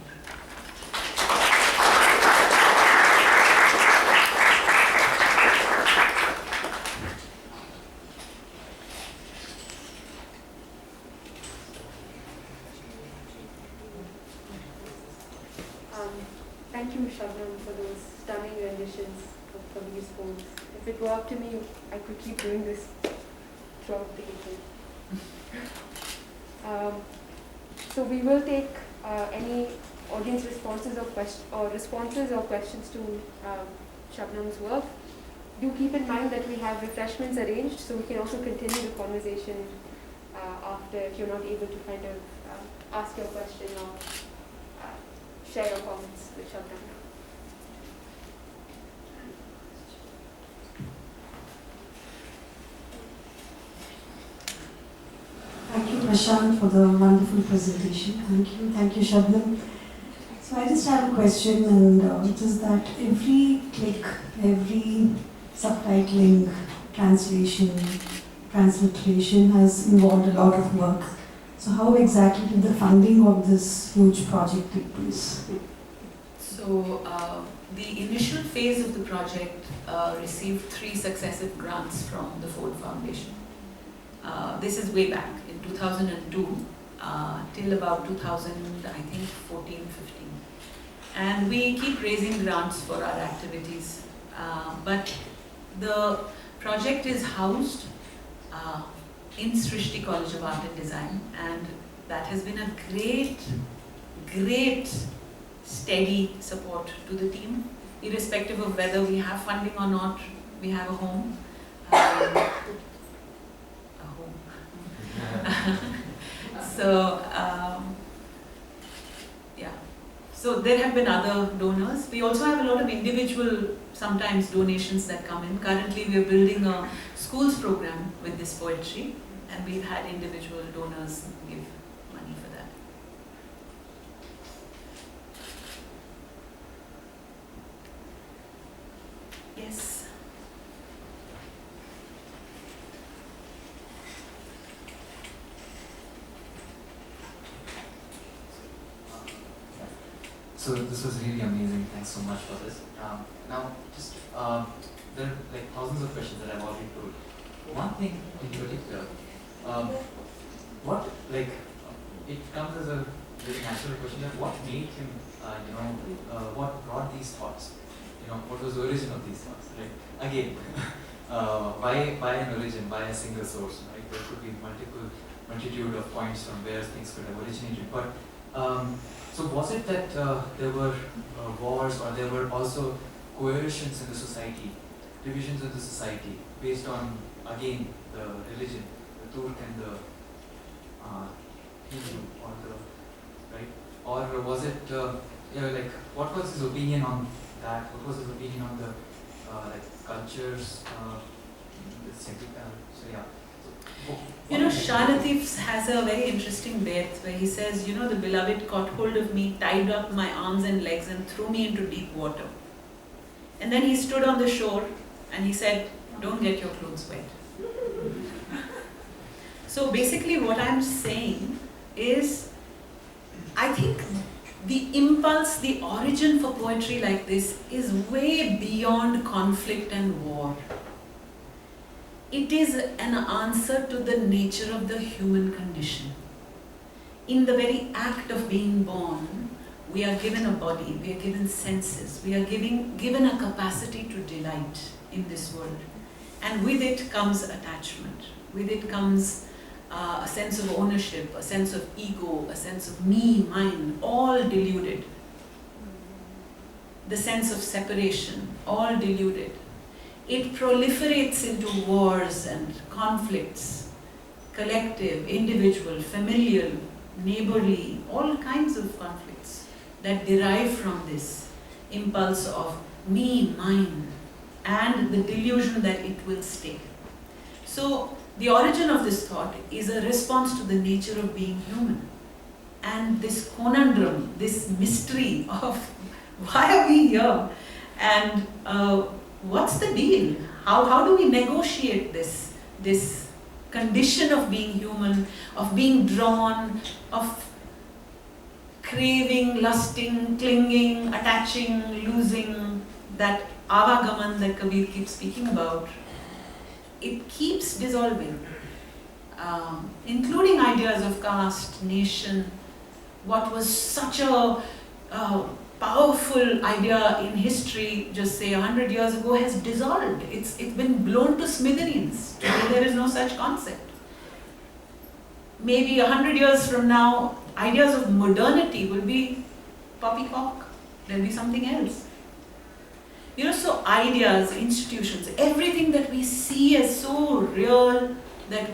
Thank you, Shabnam, for those stunning renditions of Kabir's poems. If it were up to me, I could keep doing this throughout the evening. So we will take any audience responses or questions to Shabnam's work. Do keep in mind that we have refreshments arranged, so we can also continue the conversation after if you're not able to kind of ask your question or share your comments with Shabnam. Thank you, Prashant, for the wonderful presentation. Thank you, Shabnam. So I just have a question, and it is that every click, every subtitling, translation, transliteration has involved a lot of work. So how exactly did the funding of this huge project take place? So the initial phase of the project received 3 successive grants from the Ford Foundation. This is way back in 2002 till about 2014, 15. And we keep raising grants for our activities. But the project is housed in Srishti College of Art and Design, and that has been a great steady support to the team, irrespective of whether we have funding or not. We have a home. So yeah, so there have been other donors. We also have a lot of individual sometimes donations that come in. Currently we are building a schools program with this poetry, and we've had individual donors give money for that. Yes. So this was really amazing. Thanks so much for this. Now, just there are like thousands of questions that I've already told. One thing in particular, what like it comes as a very natural question that what made him, what brought these thoughts? What was the origin of these thoughts? Right? Again, by an origin, by a single source, right? There could be multitude of points from where things could have originated. But so was it that there were wars, or there were also coercions in the society, divisions in the society, based on, again, the religion, the Turk and the Hindu, or the, right? Or was it, like, what was his opinion on that? What was his opinion on the cultures? So yeah. Shah Latif has a very interesting bait where he says, the beloved caught hold of me, tied up my arms and legs and threw me into deep water. And then he stood on the shore and he said, don't get your clothes wet. So basically what I'm saying is, I think the impulse, the origin for poetry like this is way beyond conflict and war. It is an answer to the nature of the human condition. In the very act of being born, we are given a body, we are given senses, we are given a capacity to delight in this world. And with it comes attachment, with it comes a sense of ownership, a sense of ego, a sense of me, mine, all deluded. The sense of separation, all deluded. It proliferates into wars and conflicts, collective, individual, familial, neighborly, all kinds of conflicts that derive from this impulse of me, mine, and the delusion that it will stay. So the origin of this thought is a response to the nature of being human. And this conundrum, this mystery of why are we here? And what's the deal? How do we negotiate this condition of being human, of being drawn, of craving, lusting, clinging, attaching, losing, that avagaman that Kabir keeps speaking about? It keeps dissolving, including ideas of caste, nation. What was such a powerful idea in history, just say 100 years ago, has dissolved. It's been blown to smithereens. Today there is no such concept. Maybe 100 years from now, ideas of modernity will be poppycock. There'll be something else. So ideas, institutions, everything that we see as so real that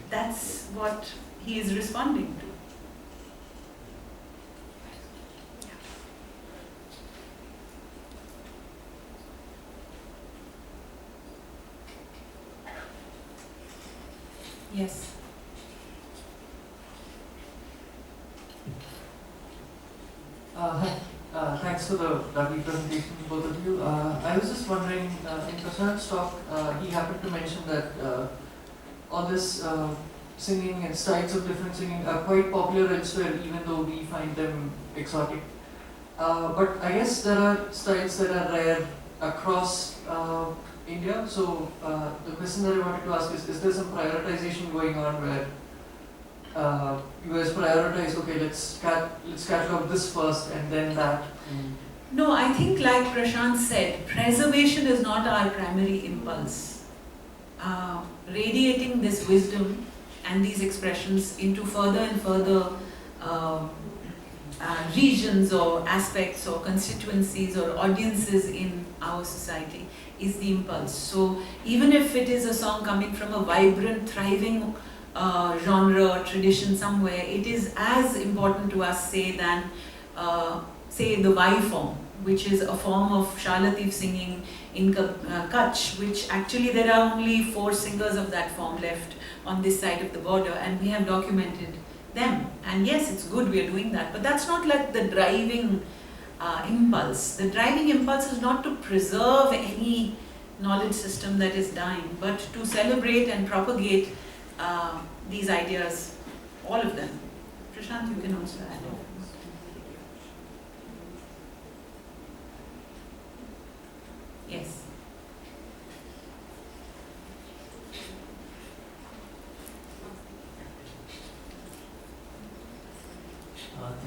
that's what he is responding to. Yes. Hi. Thanks for the lovely presentation, both of you. I was just wondering, in Prashant's talk, he happened to mention that all this singing and styles of different singing are quite popular elsewhere, even though we find them exotic. But I guess there are styles that are rare across India. So the question that I wanted to ask is there some prioritization going on where you guys prioritize, okay, let's catalog this first and then that? No, I think like Prashant said, preservation is not our primary impulse. Radiating this wisdom and these expressions into further and further regions or aspects or constituencies or audiences in our society is the impulse. So even if it is a song coming from a vibrant, thriving genre, tradition somewhere, it is as important to us, say, than say the Vai form, which is a form of Shah Latif singing in Kutch, which actually there are only 4 singers of that form left on this side of the border, and we have documented them. And yes, it's good we are doing that, but that's not like the driving impulse. The driving impulse is not to preserve any knowledge system that is dying, but to celebrate and propagate these ideas, all of them. Prashant, you can also add.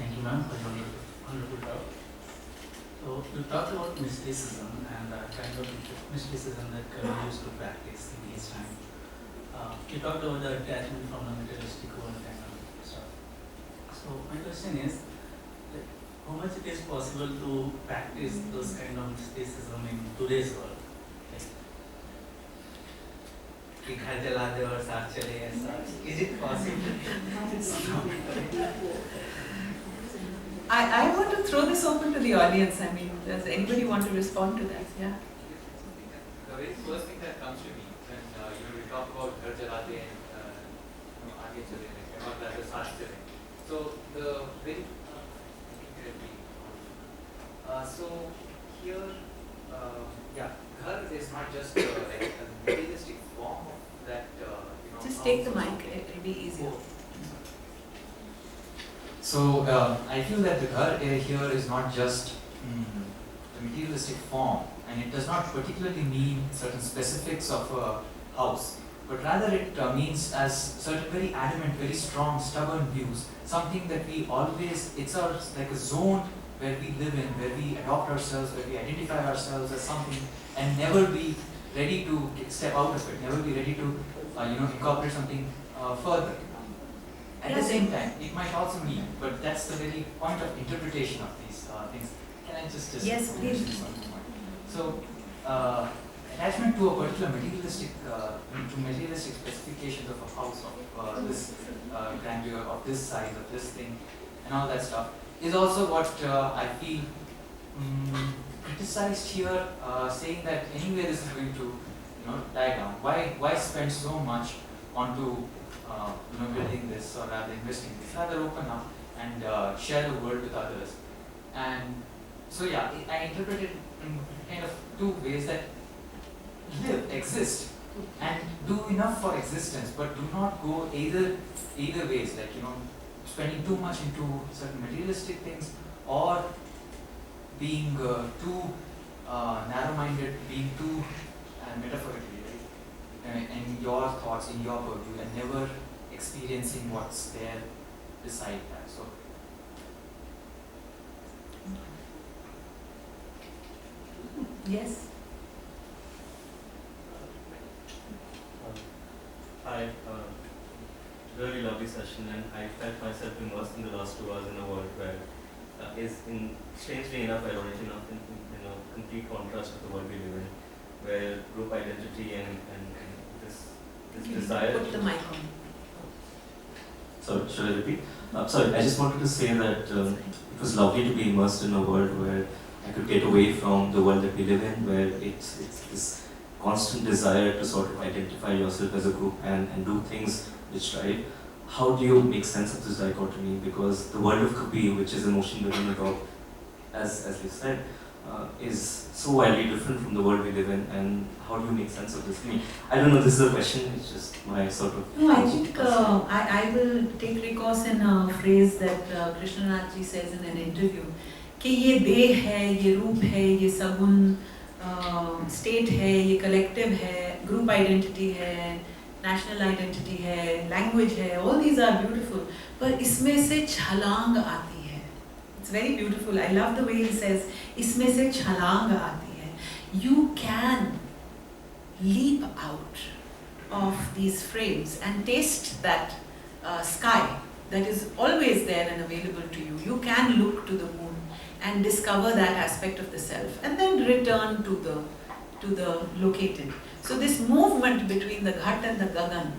Thank you, ma'am, for your wonderful talk. So you talked about mysticism and the kind of mysticism that Kabir used to practice in his time. You talked about the attachment from the materialistic world kind of stuff. So my question is, like, how much it is possible to practice those kind of mysticism in today's world? कि घर जला दे और साथ चले ऐसा, is it possible? I want to throw this open to the audience. I mean, does anybody want to respond to that? Yeah. The very first thing that comes to me when we talk about घर जला दे and आगे चले और rather साथ चले. So the very so here घर is not just like a materialistic form of that Just take the mic. It'll be easier. So I feel that the ghar here is not just the materialistic form, and it does not particularly mean certain specifics of a house, but rather it means as certain very adamant, very strong, stubborn views, something that we always, it's like a zone where we live in, where we adopt ourselves, where we identify ourselves as something, and never be ready to step out of it, never be ready to incorporate something further. At the same time, it might also mean, but that's the very point of interpretation of these things. Can I just Yes, please. mention one more? So, attachment to a particular materialistic, to materialistic specifications of a house, of this grandeur, of this size, of this thing, and all that stuff, is also what I feel criticized here, saying that anyway this is going to, die down. Why spend so much onto building this, or rather investing this? Rather open up and share the world with others. And so I interpret it in kind of two ways: that live, exist, and do enough for existence, but do not go either ways, like spending too much into certain materialistic things, or being too narrow-minded, being too metaphorically, right, in your thoughts, in your purview, and never experiencing what's there beside that. So Yes. Hi, really lovely session, and I felt myself immersed in the last 2 hours in a world where is strangely enough, ironic enough, in complete contrast with the world we live in, where group identity and this desire. Put the mic on. So should I repeat? Sorry, I just wanted to say that it was lovely to be immersed in a world where I could get away from the world that we live in, where it's this constant desire to sort of identify yourself as a group and do things which drive. How do you make sense of this dichotomy? Because the world of Kabir, which is emotion driven about, as you said, is so wildly different from the world we live in, and how do you make sense of this? I mean, I don't know, this is a question, it's just my sort of... No, I think I will take recourse in a phrase that Krishnanath ji says in an interview, कि ये देह है, ये रूप है, ये सगुन state है, ये कलेक्टिव है, ग्रुप आइडेंटिटी है, नेशनल आइडेंटिटी है, लैंग्वेज है, all these are beautiful, पर इसमें से छलांग आती है. It's very beautiful. I love the way he says, इसमें से छलांग आती है. You can leap out of these frames and taste that sky that is always there and available to you. You can look to the moon and discover that aspect of the self, and then return to the located. So this movement between the Ghat and the Gagan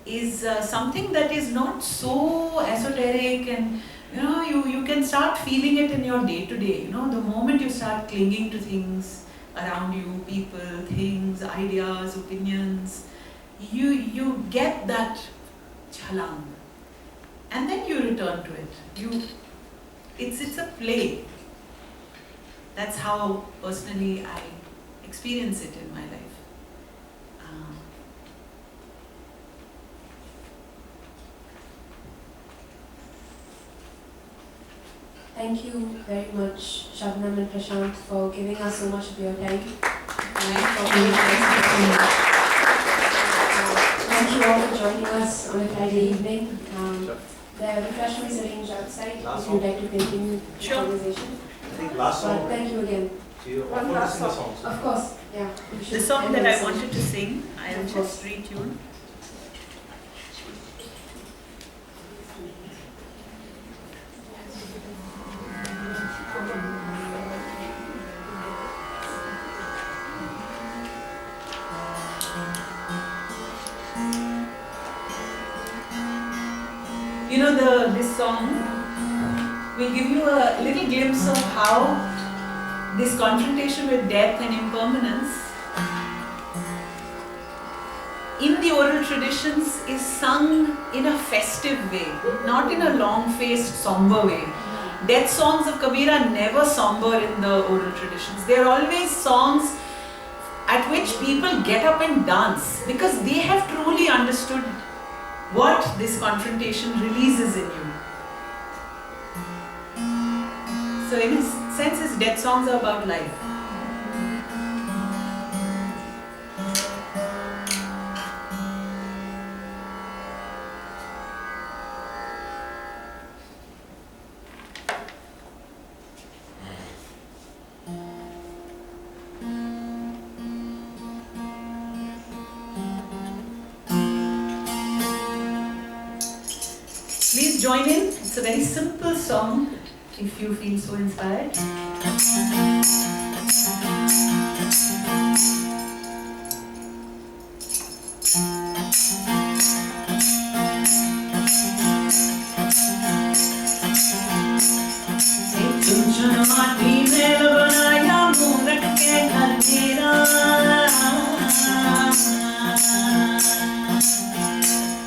is something that is not so esoteric, and you can start feeling it in your day-to-day. The moment you start clinging to things around you, people, things, ideas, opinions, you get that chalang, and then you return to it. It's a play. That's how personally I experience it in my life. Thank you very much, Shabnam and Prashant, for giving us so much of your time. Thank you all for joining us on a Friday evening. There are refreshments arranged outside Last if you'd like to continue the Sure. conversation. I think last But song. thank you again. So you One offered to last sing a song. song. Of course, yeah. we The should song end that the I session. wanted to sing, I'll Of course. just retune. You know, this song will give you a little glimpse of how this confrontation with death and impermanence in the oral traditions is sung in a festive way, not in a long-faced, somber way. Death songs of Kabir are never somber in the oral traditions. They are always songs at which people get up and dance because they have truly understood what this confrontation releases in you. So in a sense, his death songs are about life. Please join in. It's a very simple song if you feel so inspired. चुन माटी में बनाया मूरख के घर मेरा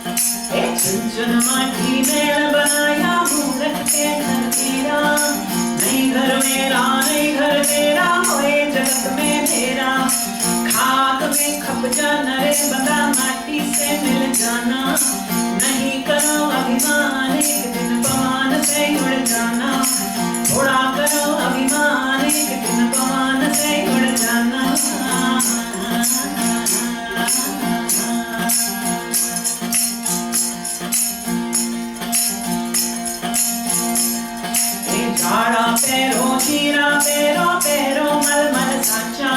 चुन माटी में बनाया मूरख के घर मेरा नहीं घर मेरा नहीं घर मेरा होए जगत में मेरा खाक में खप जाना रे बंदा माटी से मिल जाना नहीं करो अभिमान एक दिन पवन से उड़ जाना थोड़ा करो अभिमान एक दिन पवन से उड़ जाना झाड़ा पैरो चीरा पैरो पैरो मल मल साचा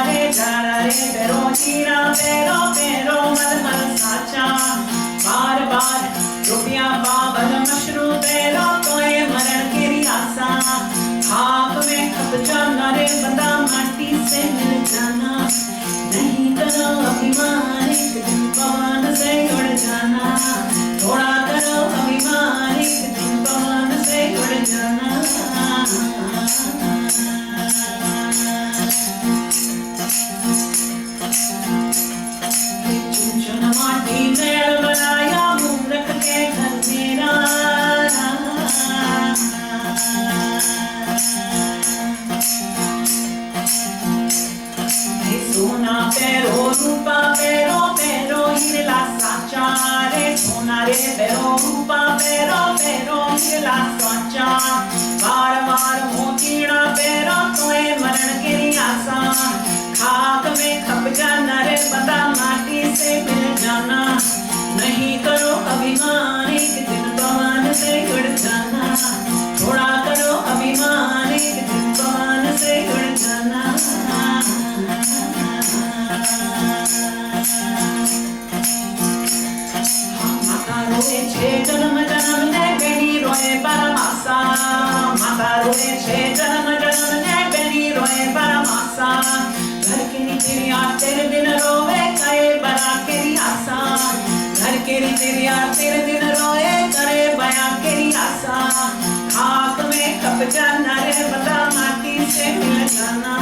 रे झाड़ा रे पैरो चीरा पैरो पैरो मल मल साचा बार बार रुपया बाबल मशरू पैरो तोए मरण की आशा खाक में खप जाना रे बंदा माटी से मिल जाना नहीं करो अभिमान एक दिन पवन से उड़ जाना थोड़ा करो अभिमान एक दिन पवन से उड़ जाना चुन माटी में बनाया मूरख के घर मेरा सोना पैरो रूपा पैरो पैरो हिरला साचा रे सोना रे पैरो रूपा पैरो पैरो हिरला साचा बार बार मोतीड़ा पैरो तोए मरण की आशा खाक में खप जाना रे बंदा माटी से मिल जाना नहीं करो अभिमान एक दिन पवन से उड़ जाना थोड़ा करो अभिमान एक दिन पवन से उड़ जाना माता रोए छे जन्म जन्म ने बेनी रोए परमासा माता रोए छे जन्म जन्म ने बेनी रोए परमासा घर के तेरिया तेरे दिन रोवे करे बड़ा केरी आशा घर के तेरिया तेरे दिन रोए करे बया केरी आशा खाक में खप जाना रे बता माटी से मिल जाना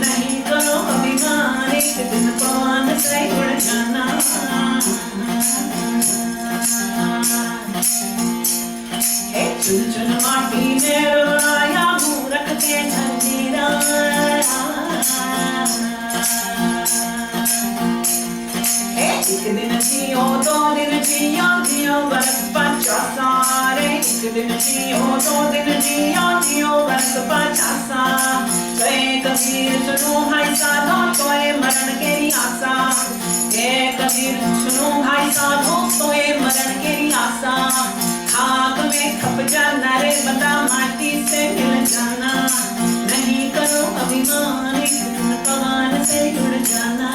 नहीं करो अभिमान एक दिन पवन से उड़ जाना चुन चुन माटी में बनाया मूरख के घर मेरा एक दिन जियो दो दिन जियो जियो बरस 50 रे एक दिन जियो दो दिन जियो जियो बरस 50 गए कबीर सुनो भाई साधो तोए मरण के आशा गए कबीर सुनो भाई साधो तोए मरण के आशा खा जाना रे बता माटी से मिल जाना, नहीं करो अभिमान एक दिन पवन से जुड़ जाना।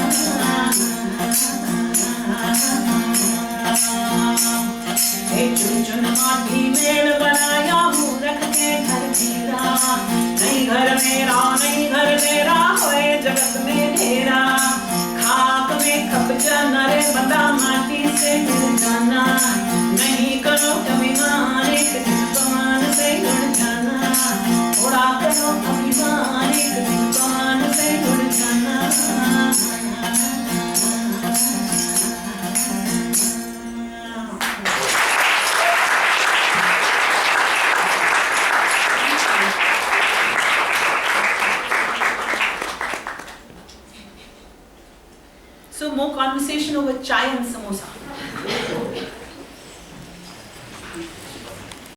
एक चुन चुन माटी मेल बनाया मूर्ख के घर मेरा, नहीं घर मेरा नहीं घर मेरा होए जगत में ढेरा, खाक में खप जाना रे बंदा माटी से मिल जाना, नहीं करो अभिमान एक दिन पवन से जुड़ जाना, थोड़ा करो अभिमान एक दिन पवन से जुड़ जाना। So more conversation over chai and samosa.